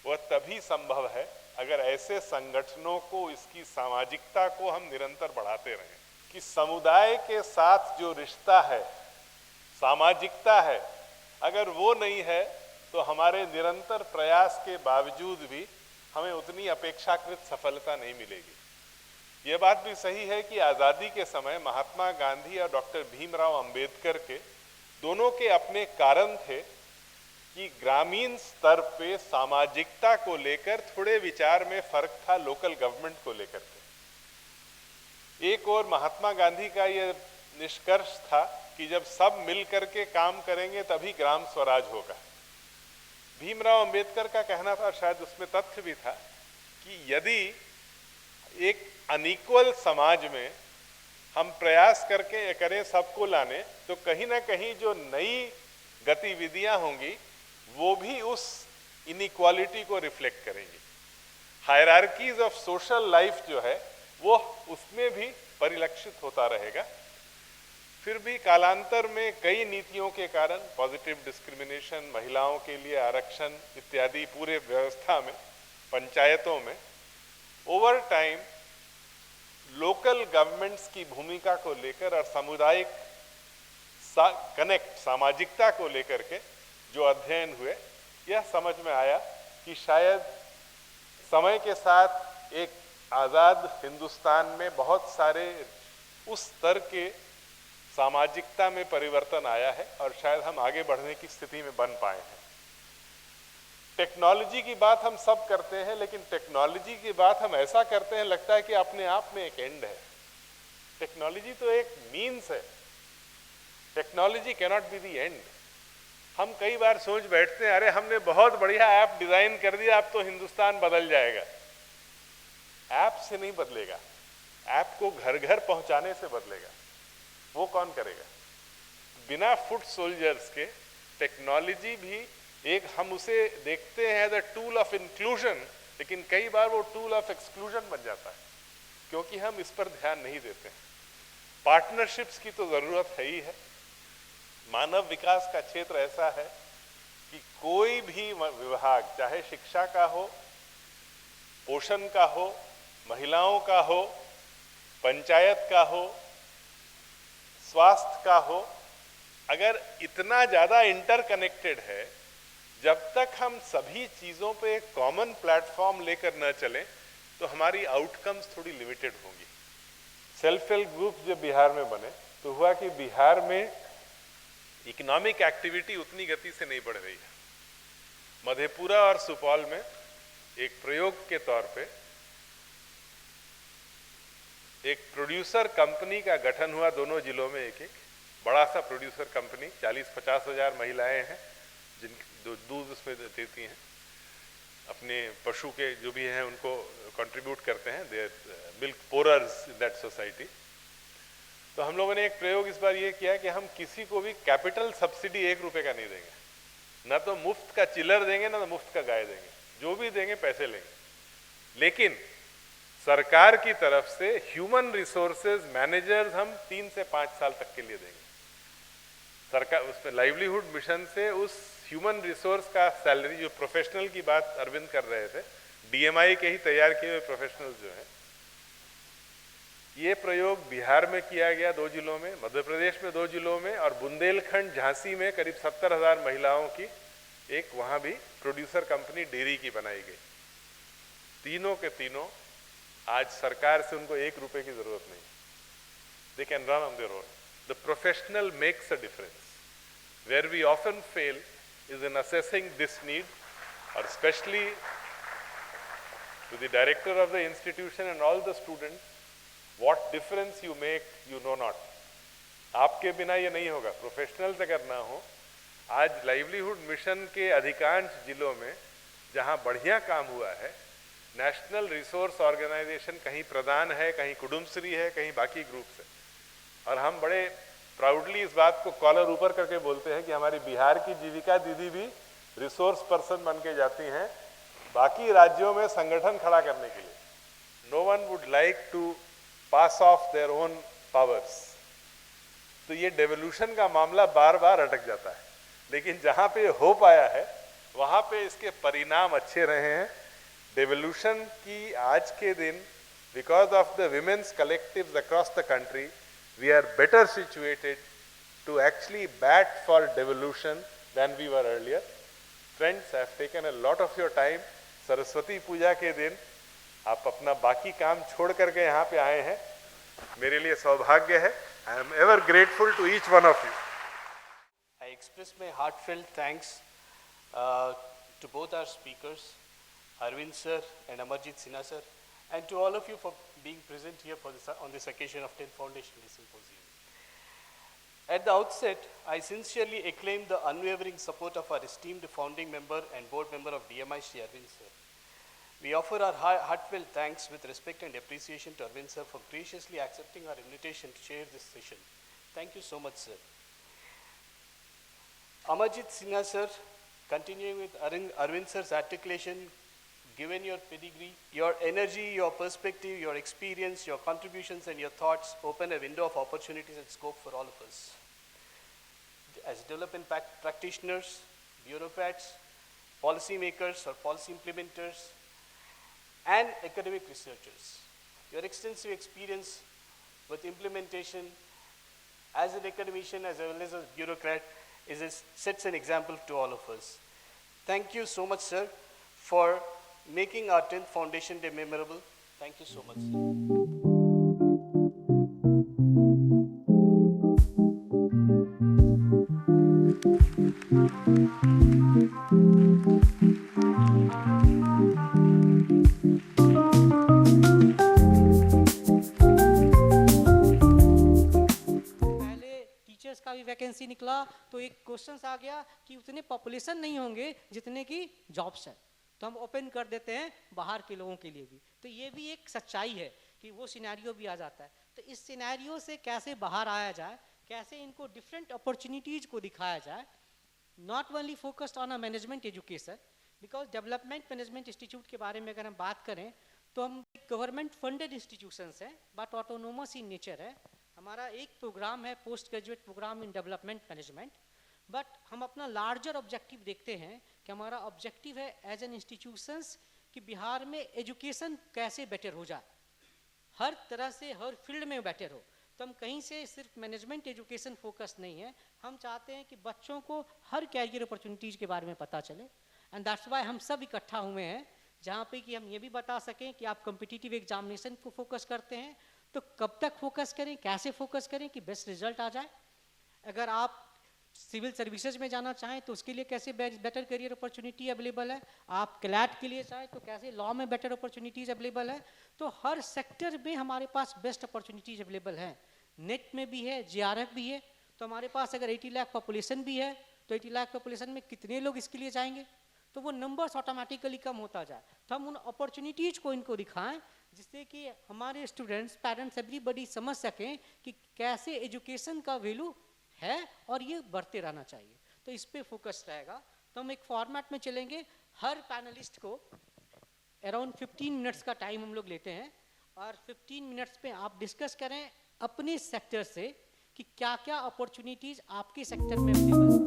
वह तभी संभव है अगर ऐसे संगठनों को, इसकी सामाजिकता को हम निरंतर बढ़ाते रहें। कि समुदाय के साथ जो रिश्ता है, सामाजिकता है, अगर वो नहीं है तो हमारे निरंतर प्रयास के बावजूद भी हमें उतनी अपेक्षाकृत सफलता नहीं मिलेगी। ये बात भी सही है कि आज़ादी के समय महात्मा गांधी और डॉक्टर भीमराव अंबेडकर के दोनों के अपने कारण थे कि ग्रामीण स्तर पे सामाजिकता को लेकर थोड़े विचार में फर्क था लोकल गवर्नमेंट को लेकर के। एक और महात्मा गांधी का ये निष्कर्ष था कि जब सब मिल करके काम करेंगे तभी ग्राम स्वराज होगा। भीमराव अंबेडकर का कहना था, शायद उसमें तथ्य भी था, कि यदि एक अनइक्वल समाज में हम प्रयास करके करें सबको लाने तो कहीं ना कहीं जो नई गतिविधियां होंगी वो भी उस इनइक्वालिटी को रिफ्लेक्ट करेंगी। हायरार्कीज ऑफ सोशल लाइफ जो है वो उसमें भी परिलक्षित होता रहेगा। फिर भी कालांतर में कई नीतियों के कारण पॉजिटिव डिस्क्रिमिनेशन, महिलाओं के लिए आरक्षण इत्यादि पूरे व्यवस्था में, पंचायतों में ओवर टाइम लोकल गवर्नमेंट्स की भूमिका को लेकर और सामुदायिक कनेक्ट, सामाजिकता को लेकर के जो अध्ययन हुए, यह समझ में आया कि शायद समय के साथ एक आज़ाद हिंदुस्तान में बहुत सारे उस स्तर के सामाजिकता में परिवर्तन आया है और शायद हम आगे बढ़ने की स्थिति में बन पाए हैं। टेक्नोलॉजी की बात हम सब करते हैं, लेकिन टेक्नोलॉजी की बात हम ऐसा करते हैं लगता है कि अपने आप में एक एंड है। टेक्नोलॉजी तो एक मीन्स है, technology cannot be the and. हम कई बार सोच बैठते हैं अरे हमने बहुत बढ़िया ऐप डिजाइन कर दिया, अब तो हिंदुस्तान बदल जाएगा। ऐप से नहीं बदलेगा, ऐप को घर घर पहुंचाने से बदलेगा। वो कौन करेगा? बिना फुट सोल्जर्स के टेक्नोलॉजी भी एक, हम उसे देखते हैं as a tool of inclusion, लेकिन कई बार वो टूल ऑफ एक्सक्लूजन बन जाता है क्योंकि हम इस पर ध्यान नहीं देते हैं। पार्टनरशिप्स की तो जरूरत है ही है। मानव विकास का क्षेत्र ऐसा है कि कोई भी विभाग, चाहे शिक्षा का हो, पोषण का हो, महिलाओं का हो, पंचायत का हो, स्वास्थ्य का हो, अगर इतना ज्यादा इंटरकनेक्टेड है, जब तक हम सभी चीजों पे एक कॉमन प्लेटफॉर्म लेकर न चलें तो हमारी आउटकम्स थोड़ी लिमिटेड होंगी। सेल्फ हेल्प ग्रुप जब बिहार में बने तो हुआ कि बिहार में इकोनॉमिक एक्टिविटी उतनी गति से नहीं बढ़ रही है। मधेपुरा और सुपौल में एक प्रयोग के तौर पे एक प्रोड्यूसर कंपनी का गठन हुआ, दोनों जिलों में एक एक बड़ा सा प्रोड्यूसर कंपनी, 40-50 हजार महिलाएं हैं जिन दूध उसमें देती हैं, अपने पशु के जो भी हैं उनको कंट्रीब्यूट करते हैं, their milk pourers in that society. तो हम लोगों ने एक प्रयोग इस बार ये किया कि हम किसी को भी कैपिटल सब्सिडी 1 रुपए का नहीं देंगे, ना तो मुफ्त का चिल्लर देंगे ना तो मुफ्त का गाय देंगे, जो भी देंगे पैसे लेंगे। लेकिन सरकार की तरफ से ह्यूमन रिसोर्सेज मैनेजर्स हम 3 से 5 साल तक के लिए देंगे। सरकार उसमें लाइवलीहुड मिशन से उस ह्यूमन रिसोर्स का सैलरी, जो प्रोफेशनल की बात अरविंद कर रहे थे, डीएमआई के ही तैयार किए हुए प्रोफेशनल जो हैं, ये प्रयोग बिहार में किया गया 2 जिलों में, मध्य प्रदेश में 2 जिलों में, और बुंदेलखंड झांसी में करीब 70,000 महिलाओं की एक वहां भी प्रोड्यूसर कंपनी डेयरी की बनाई गई। तीनों के तीनों आज सरकार से उनको 1 रुपए की जरूरत नहीं, they can run on their own. The professional makes a difference. Where we often fail is in assessing this need, or especially to the director of the institution and all the students, what difference you make you know not. आपके बिना ये नहीं होगा, professional से करना हो। आज livelihood mission के अधिकांश जिलों में जहां बढ़िया काम हुआ है, नेशनल रिसोर्स ऑर्गेनाइजेशन कहीं प्रदान है, कहीं कुडुम्बश्री है, कहीं बाकी ग्रुप्स है, और हम बड़े प्राउडली इस बात को कॉलर ऊपर करके बोलते हैं कि हमारी बिहार की जीविका दीदी भी रिसोर्स पर्सन बन के जाती हैं बाकी राज्यों में संगठन खड़ा करने के लिए। No one would like to pass off their own powers. तो ये डेवोल्यूशन का मामला बार बार अटक जाता है, लेकिन जहां पे हो पाया है वहां पे इसके परिणाम अच्छे रहे हैं। डेवोल्यूशन की आज के दिन, because of the women's collectives across the country, we are better situated to actually bat for devolution than we were earlier. Friends, I have taken a lot of your time. Saraswati Puja के दिन आप अपना बाकी काम छोड़ करके यहाँ पे आए हैं, मेरे लिए सौभाग्य है। I am ever grateful to each one of you. I express my heartfelt thanks to both our speakers, Arvind sir and Amarjit Sinha sir, and to all of you for being present here for this, on this occasion of 10th Foundation Day Symposium. At the outset, I sincerely acclaim the unwavering support of our esteemed founding member and board member of DMI, Shri Arvind sir. We offer our heartfelt thanks with respect and appreciation to Arvind sir for graciously accepting our invitation to share this session. Thank you so much, sir. Amarjit Sinha sir, continuing with Arvind sir's articulation, given your pedigree, your energy, your perspective, your experience, your contributions and your thoughts open a window of opportunities and scope for all of us. As development practitioners, bureaucrats, policymakers or policy implementers, and academic researchers. Your extensive experience with implementation as an academician as well as a bureaucrat sets an example to all of us. Thank you so much, sir, for making our 10th Foundation Day memorable. Thank you so much, sir. का भी vacancy निकला तो एक question आ गया कि उतने population नहीं होंगे जितने की जॉब्स है, तो हम ओपन कर देते हैं बाहर के लोगों के लिए भी। तो ये भी एक सच्चाई है कि वो सिनेरियो भी आ जाता है। तो इस सिनेरियो से कैसे बाहर आया जाए, कैसे इनको डिफरेंट अपॉर्चुनिटीज को दिखाया जाए, not only focused on a management education, because development management institute के बारे में अगर हम बात करें तो हम गवर्नमेंट फंडेड इंस्टीट्यूशंस हैं बट ऑटोनोमस इन नेचर है। हमारा एक प्रोग्राम है post graduate program in development management, but हम अपना लार्जर ऑब्जेक्टिव देखते हैं कि हमारा ऑब्जेक्टिव है एज एन इंस्टीट्यूशंस कि बिहार में एजुकेशन कैसे बेटर हो जाए, हर तरह से हर फील्ड में बेटर हो। तो हम कहीं से सिर्फ मैनेजमेंट एजुकेशन फोकस नहीं है, हम चाहते हैं कि बच्चों को हर कैरियर अपॉर्चुनिटीज़ के बारे में पता चले। एंड दैट्स वाई हम सब इकट्ठा हुए हैं जहाँ पे कि हम ये भी बता सकें कि आप कॉम्पिटिटिव एग्जामिनेशन को फोकस करते हैं तो कब तक फोकस करें, कैसे फोकस करें कि बेस्ट रिजल्ट आ जाए। अगर आप सिविल सर्विसेज में जाना चाहें तो उसके लिए कैसे बेटर करियर अपॉर्चुनिटी अवेलेबल है, आप क्लैट के लिए चाहें तो कैसे लॉ में बेटर अपॉर्चुनिटीज़ अवेलेबल है। तो हर सेक्टर में हमारे पास बेस्ट अपॉर्चुनिटीज़ अवेलेबल हैं, नेट में भी है, JRF भी है। तो हमारे पास अगर 80 लाख पॉपुलेशन भी है तो 80 लाख पॉपुलेशन में कितने लोग इसके लिए जाएंगे, तो वो नंबर्स ऑटोमेटिकली कम होता जाए। तो हम उन अपॉर्चुनिटीज़ को इनको दिखाएं जिससे कि हमारे स्टूडेंट्स, पेरेंट्स, एवरीबॉडी समझ सकें कि कैसे एजुकेशन का वैल्यू है और ये बढ़ते रहना चाहिए। तो इस पे फोकस रहेगा। तो हम एक फॉर्मेट में चलेंगे, हर पैनलिस्ट को अराउंड 15 मिनट्स का टाइम हम लोग लेते हैं और 15 मिनट्स पे आप डिस्कस करें अपने सेक्टर से कि क्या क्या अपॉर्चुनिटीज़ आपके सेक्टर में अवेलेबल है।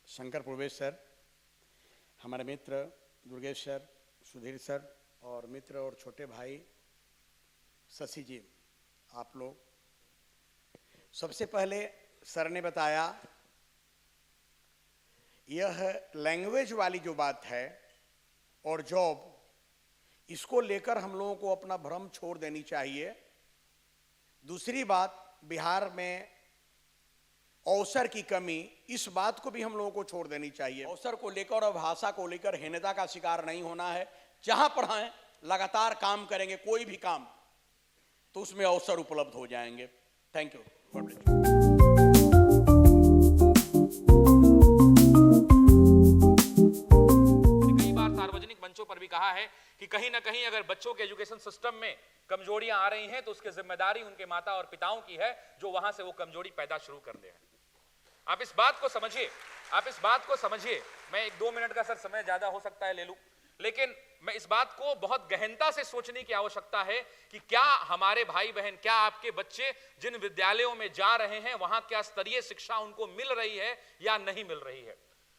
शंकर पूर्वेश सर, हमारे मित्र दुर्गेश सर, सुधीर सर और मित्र और छोटे भाई शशि जी, आप लोग, सबसे पहले सर ने बताया यह लैंग्वेज वाली जो बात है और जॉब, इसको लेकर हम लोगों को अपना भ्रम छोड़ देनी चाहिए। दूसरी बात, बिहार में अवसर की कमी, इस बात को भी हम लोगों को छोड़ देनी चाहिए। अवसर को लेकर और भाषा को लेकर हीनता का शिकार नहीं होना है। जहां पढ़ाएं लगातार काम करेंगे, कोई भी काम, तो उसमें अवसर उपलब्ध हो जाएंगे। Thank you. कई बार सार्वजनिक मंचों पर भी कहा है कि कहीं ना कहीं अगर बच्चों के एजुकेशन सिस्टम में कमजोरियां आ रही हैं तो उसकी जिम्मेदारी उनके माता और पिताओं की है जो वहां से वो कमजोरी पैदा शुरू कर दे हैं। आप इस बात को समझिए, आप इस बात को समझिए। मैं 1-2 मिनट का सर समय ज्यादा हो सकता है ले लूं, लेकिन मैं इस बात को बहुत गहनता से सोचने की आवश्यकता है कि क्या हमारे भाई बहन, क्या आपके बच्चे जिन विद्यालयों में जा रहे हैं वहां क्या स्तरीय शिक्षा उनको मिल रही है या नहीं मिल रही है।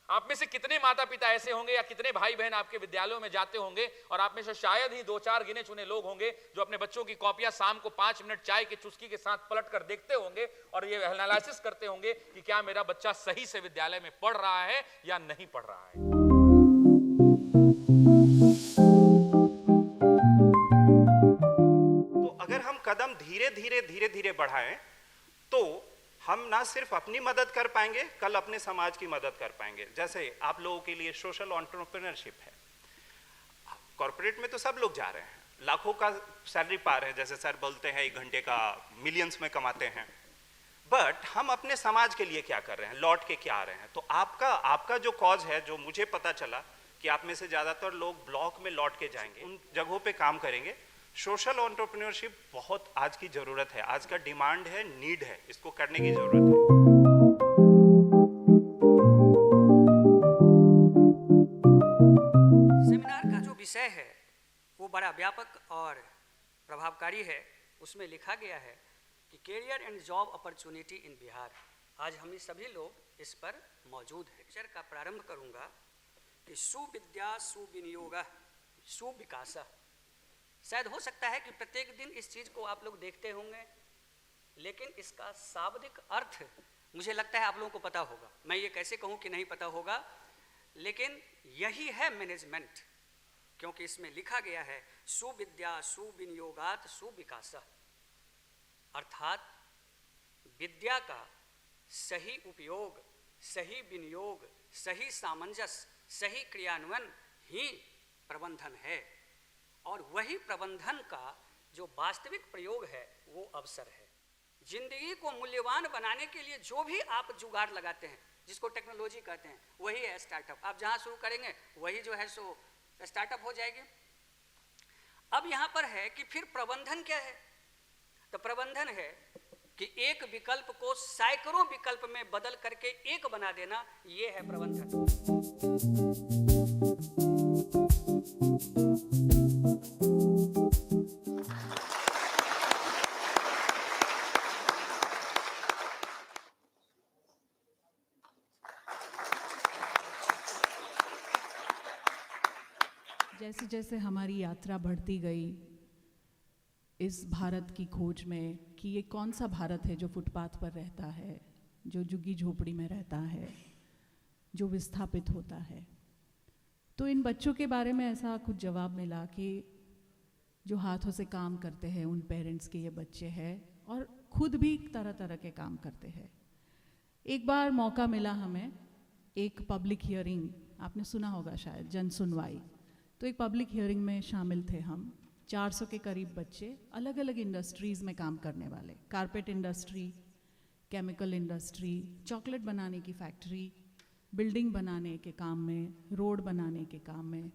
आप में से कितने माता पिता ऐसे होंगे या कितने भाई बहन आपके विद्यालयों में जाते होंगे और आप में से शायद ही 2-4 गिने चुने लोग होंगे जो अपने बच्चों की कॉपियां शाम को 5 मिनट चाय की चुस्की के साथ पलट कर देखते होंगे और ये एनालिसिस करते होंगे कि क्या मेरा बच्चा सही से विद्यालय में पढ़ रहा है या नहीं पढ़ रहा है। तो अगर हम कदम धीरे धीरे बढ़ाएं तो हम ना सिर्फ अपनी मदद कर पाएंगे, कल अपने समाज की मदद कर पाएंगे। जैसे आप लोगों के लिए सोशल एंटरप्रेन्योरशिप है, कॉर्पोरेट में तो सब लोग जा रहे हैं, लाखों का सैलरी पा रहे हैं, जैसे सर बोलते हैं 1 घंटे का मिलियंस में कमाते हैं, बट हम अपने समाज के लिए क्या कर रहे हैं, लौट के क्या आ रहे हैं। तो आपका जो कॉज है, जो मुझे पता चला कि आप में से ज्यादातर लोग ब्लॉक में लौट के जाएंगे, उन जगहों पे काम करेंगे। सोशल एंटरप्रेन्योरशिप बहुत आज की जरूरत है, आज का डिमांड है, नीड है, इसको करने की जरूरत है। बड़ा व्यापक और प्रभावकारी है। उसमें लिखा गया है कि career and job opportunity in Bihar. आज हम सभी लोग इस पर मौजूद हैं। लेक्चर का प्रारंभ करूंगा कि सुविद्या सुविनियोग सुविकास। शायद हो सकता है कि प्रत्येक दिन इस चीज़ को आप लोग देखते होंगे, लेकिन इसका शाब्दिक अर्थ मुझे लगता है आप लोगों को पता होगा। मैं ये कैसे कहूँ कि नहीं पता होगा, लेकिन यही है मैनेजमेंट, क्योंकि इसमें लिखा गया है सुविद्या सुविनियोगात सुविकास, अर्थात विद्या का सही उपयोग, सही विनियोग, सही सामंजस्य, सही क्रियान्वयन ही प्रबंधन है, और वही प्रबंधन का जो वास्तविक प्रयोग है वो अवसर है। जिंदगी को मूल्यवान बनाने के लिए जो भी आप जुगाड़ लगाते हैं, जिसको टेक्नोलॉजी कहते हैं, वही है स्टार्टअप। आप जहाँ शुरू करेंगे वही जो है सो स्टार्टअप हो जाएगी। अब यहाँ पर है कि फिर प्रबंधन क्या है? तो प्रबंधन है कि एक विकल्प को सैकड़ों विकल्प में बदल करके एक बना देना, ये है प्रबंधन। जैसे जैसे हमारी यात्रा बढ़ती गई इस भारत की खोज में कि ये कौन सा भारत है जो फुटपाथ पर रहता है, जो झुग्गी झोपड़ी में रहता है, जो विस्थापित होता है, तो इन बच्चों के बारे में ऐसा कुछ जवाब मिला कि जो हाथों से काम करते हैं उन पेरेंट्स के ये बच्चे हैं, और खुद भी तरह तरह के काम करते हैं। एक बार मौका मिला हमें एक पब्लिक हियरिंग, आपने सुना होगा शायद, जन सुनवाई। तो एक पब्लिक हियरिंग में शामिल थे हम, 400 के करीब बच्चे, अलग अलग इंडस्ट्रीज़ में काम करने वाले, carpet industry, chemical industry, chocolate बनाने की फैक्ट्री, बिल्डिंग बनाने के काम में, रोड बनाने के काम में।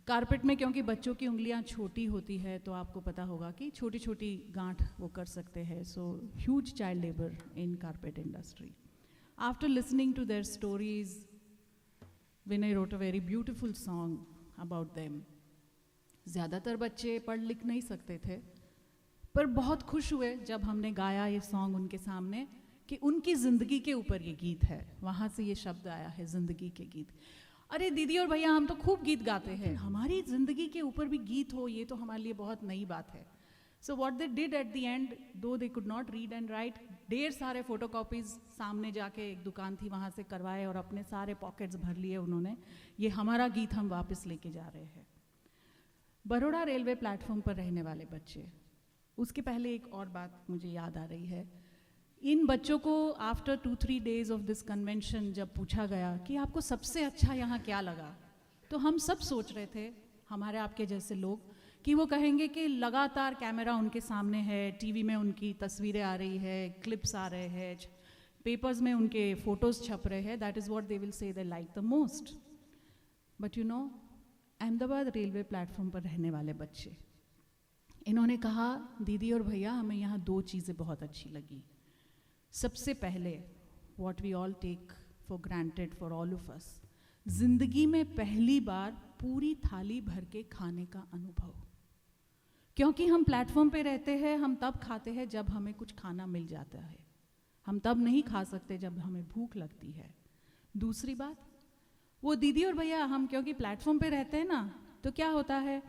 कारपेट में क्योंकि बच्चों की उंगलियां छोटी होती है तो आपको पता होगा कि छोटी छोटी गांठ वो कर सकते हैं, so huge child labour in carpet industry. After listening to their stories, Vinay wrote a very beautiful song about them. ज़्यादातर बच्चे पढ़ लिख नहीं सकते थे, पर बहुत खुश हुए जब हमने गाया ये सॉन्ग उनके सामने कि उनकी ज़िंदगी के ऊपर ये गीत है। वहाँ से ये शब्द आया है, ज़िंदगी के गीत। अरे दीदी और भैया, हम तो खूब गीत गाते हैं, हमारी ज़िंदगी के ऊपर भी गीत हो, ये तो हमारे लिए बहुत नई बात है। So what they did at the end, though they could not read and write, ढेर सारे फोटोकॉपीज़ सामने जाके एक दुकान थी वहाँ से करवाए और अपने सारे पॉकेट्स भर लिए उन्होंने। ये हमारा गीत हम वापस लेके जा रहे हैं। बड़ौदा रेलवे प्लेटफॉर्म पर रहने वाले बच्चे, उसके पहले एक और बात मुझे याद आ रही है। इन बच्चों को after 2-3 days of this convention जब पूछा गया कि आपको सबसे अच्छा यहाँ क्या लगा, तो हम सब सोच रहे थे, हमारे आपके जैसे लोग, कि वो कहेंगे कि लगातार कैमरा उनके सामने है, टीवी में उनकी तस्वीरें आ रही है, क्लिप्स आ रहे हैं, पेपर्स में उनके फोटोज़ छप रहे हैं, that is what they will say they like the most. But you know, Ahmedabad railway platform पर रहने वाले बच्चे, इन्होंने कहा दीदी और भैया हमें यहाँ 2 चीज़ें बहुत अच्छी लगी। सबसे पहले, what we all take for granted for all of us, जिंदगी में पहली बार पूरी थाली भर के खाने का अनुभव। क्योंकि हम प्लेटफॉर्म पे रहते हैं, हम तब खाते हैं जब हमें कुछ खाना मिल जाता है, हम तब नहीं खा सकते जब हमें भूख लगती है। दूसरी बात, वो दीदी और भैया, हम क्योंकि प्लेटफॉर्म पे रहते हैं ना, तो क्या होता है,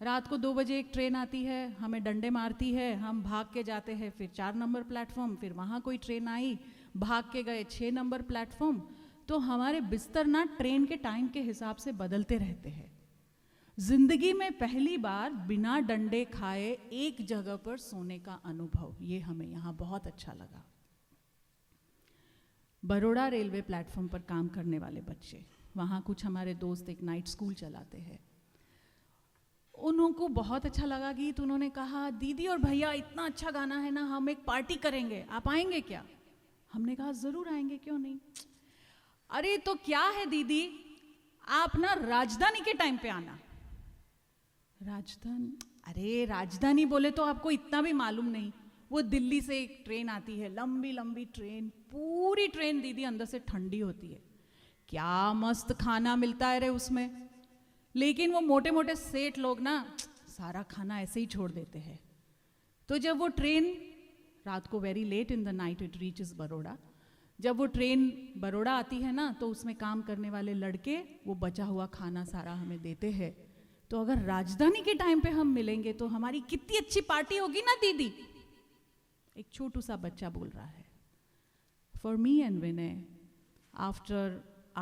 रात को 2 बजे एक ट्रेन आती है, हमें डंडे मारती है, हम भाग के जाते हैं फिर 4 नंबर प्लेटफॉर्म, फिर वहाँ कोई ट्रेन आई, भाग के गए 6 नंबर प्लेटफॉर्म। तो हमारे बिस्तर ना ट्रेन के टाइम के हिसाब से बदलते रहते हैं। जिंदगी में पहली बार बिना डंडे खाए एक जगह पर सोने का अनुभव, ये हमें यहाँ बहुत अच्छा लगा। बड़ौदा रेलवे प्लेटफॉर्म पर काम करने वाले बच्चे, वहाँ कुछ हमारे दोस्त एक नाइट स्कूल चलाते हैं, उनको बहुत अच्छा लगा गीत। उन्होंने कहा दीदी और भैया इतना अच्छा गाना है ना, हम एक पार्टी करेंगे, आप आएंगे क्या? हमने कहा ज़रूर आएंगे, क्यों नहीं। अरे तो क्या है दीदी, आप ना राजधानी के टाइम पे आना। राजधानी? अरे राजधानी बोले तो आपको इतना भी मालूम नहीं, वो दिल्ली से एक ट्रेन आती है, लंबी लंबी ट्रेन, पूरी ट्रेन दीदी अंदर से ठंडी होती है, क्या मस्त खाना मिलता है रे उसमें, लेकिन वो मोटे मोटे सेठ लोग ना सारा खाना ऐसे ही छोड़ देते हैं। तो जब वो ट्रेन रात को very late in the night it reaches Baroda, जब वो ट्रेन बड़ौदा आती है ना तो उसमें काम करने वाले लड़के वो बचा हुआ खाना सारा हमें देते हैं। तो अगर राजधानी के टाइम पे हम मिलेंगे तो हमारी कितनी अच्छी पार्टी होगी ना दीदी। एक छोटू सा बच्चा बोल रहा है। For me and Vinay after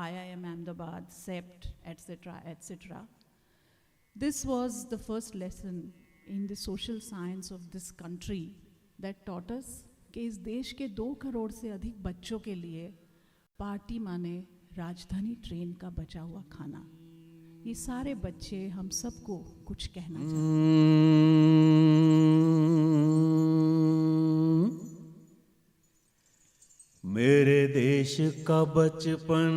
IIM Ahmedabad, CEPT, etc. This was the first lesson in the social science of this country that taught us कि इस देश के 2 करोड़ से अधिक बच्चों के लिए पार्टी माने राजधानी ट्रेन का बचा हुआ खाना। ये सारे बच्चे हम सबको कुछ कहना चाहते मेरे देश का बचपन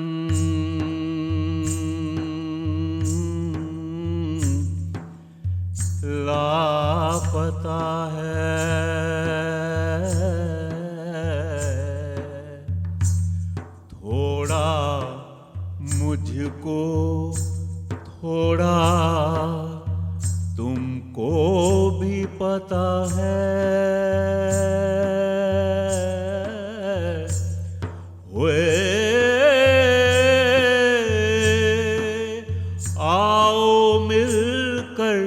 लापता है, थोड़ा मुझको थोड़ा तुमको भी पता है। आओ मिलकर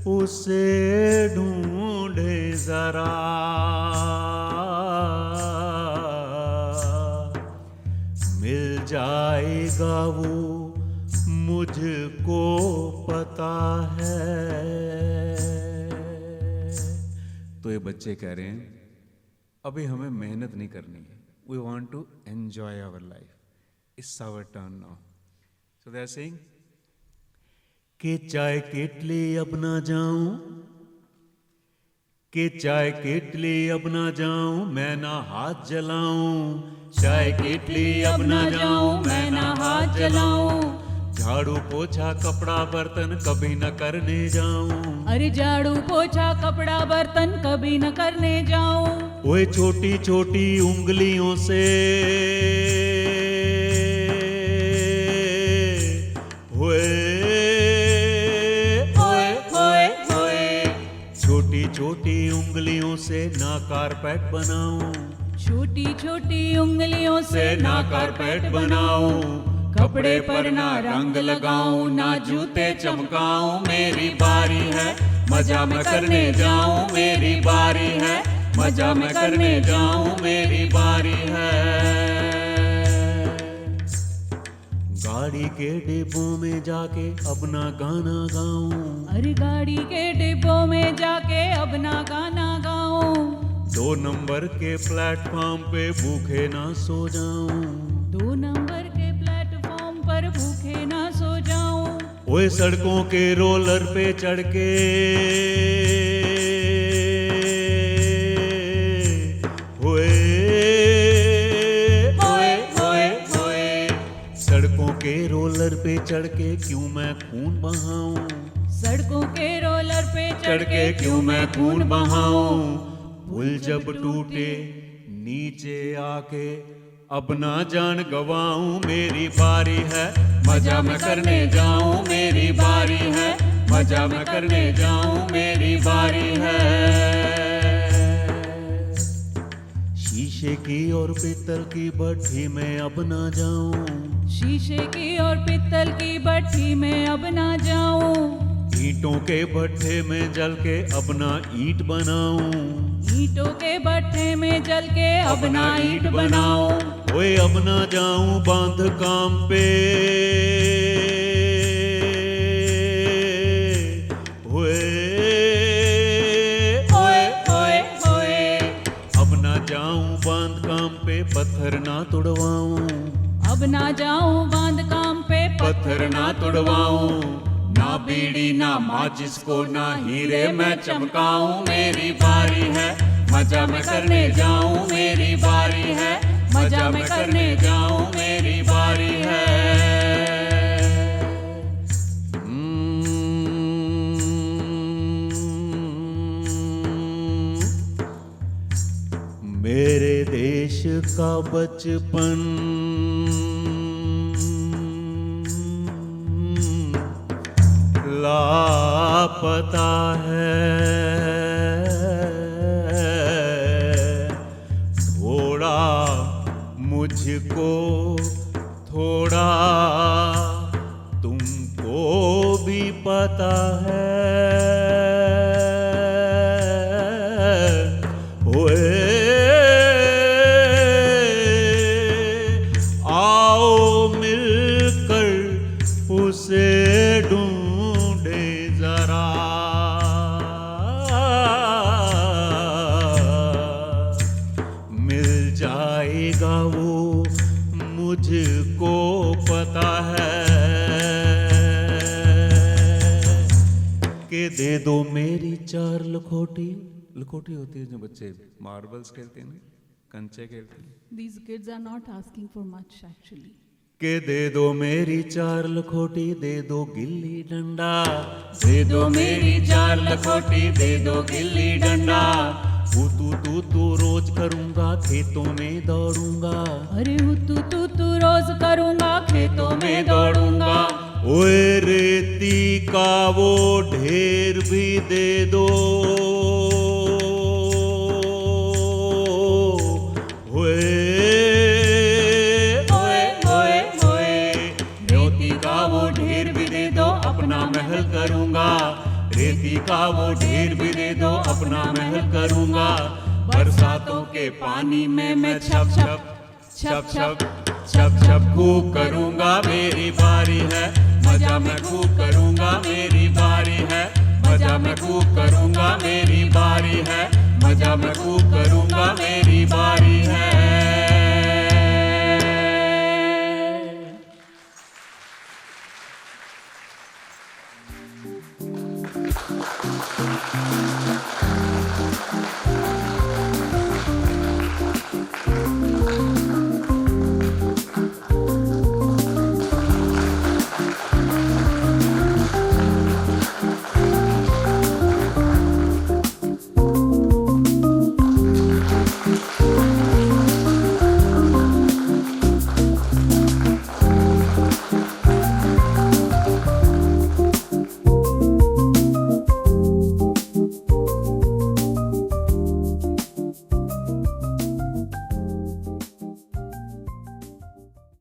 उसे ढूंढे जरा, मिल जाएगा वो मुझको पता है। तो ये बच्चे कह रहे हैं अभी हमें मेहनत नहीं करनी है, we want to enjoy our life, it's our turn now. So they are saying कि चाय केटली अब ना जाऊं, कि चाय केटली अब ना जाऊं, मैं ना हाथ जलाऊं। चाय केटली अब ना जाऊं, मैं ना हाथ जलाऊं। झाड़ू पोछा कपड़ा बर्तन कभी न करने जाऊं। अरे झाड़ू पोछा कपड़ा बर्तन कभी न करने जाऊं। ओए छोटी छोटी उंगलियों से छोटी छोटी उंगलियों से ना कारपेट बनाऊं। छोटी छोटी उंगलियों से ना कारपेट बनाऊं। कपड़े पर ना रंग लगाऊं, ना जूते चमकाऊं। मेरी बारी है मजा मैं करने जाऊं, मेरी बारी है मजा मैं करने जाऊं, मेरी बारी है। गाड़ी के डिब्बों में जाके अपना गाना गाऊं। अरे गाड़ी के डिब्बों में जाके अपना गाना गाऊं। 2 नंबर के प्लेटफॉर्म पे भूखे ना सो जाऊं। 2 नंबर के प्लेटफॉर्म पर भूखे ना सो जाऊं। ओए सड़कों के रोलर पे चढ़ के सड़कों के रोलर पे चढ़ के क्यों मैं खून बहाऊं। सड़कों के रोलर पे चढ़ के क्यों मैं खून बहाऊं। पुल जब टूटे नीचे आके अब ना जान गवाऊं। मेरी बारी है मजा मैं करने जाऊं, मेरी बारी है मजा मैं करने जाऊं, मेरी बारी है। शीशे की और पित्तल की भट्टी में अब ना जाऊं। शीशे की और पित्तल की भट्टी में अब ना जाऊं। ईंटों के भट्टे में जल के अब ना ईंट बनाऊं। ईंटों के भट्टे में जल के अब ना ईंट बनाऊं। ओए अब ना जाऊं बांध काम पे, अब ना जाऊं बांध काम पे पत्थर ना तुड़वाऊं। अब ना जाऊं बांध काम पे पत्थर ना तुड़वाऊं। ना बीड़ी ना माचिस को ना हीरे मैं चमकाऊं। मेरी बारी है मजा मैं करने जाऊं, मेरी बारी है मजा मैं करने जाऊं, मेरी बारी है। मेरे देश का बचपन पता है, थोड़ा मुझको थोड़ा तुमको भी पता है। ओए आओ मिलकर उसे ढूंढे जरा, मिल जाएगा वो मुझको पता है। कि दे दो मेरी 4 लखोटी, लखोटी होती है जो बच्चे मार्बल्स खेलते हैं, कंचे खेलते हैं। These kids are not asking for much actually. के दे दो मेरी 4 लखोटी, दे दो गिल्ली डंडा, दे दो मेरी 4 लखोटी, दे दो गिल्ली डंडा। तू रोज करूंगा खेतों में दौड़ूंगा, अरे तू रोज करूंगा खेतों में दौड़ूंगा। ओए रेती का वो ढेर भी दे दो, ओए रेती का वो ढेर भी दे दो, अपना महल करूंगा। रेती का वो ढेर भी दे दो, अपना महल करूंगा। बरसातों के पानी में मैं छप छप छप छप छप छप खूब करूंगा। मेरी बारी है, मजा मैं खूब करूंगा। मेरी बारी है, मजा मैं खूब करूंगा। मेरी बारी है, मजा मैं खूब करूंगा। मेरी बारी है।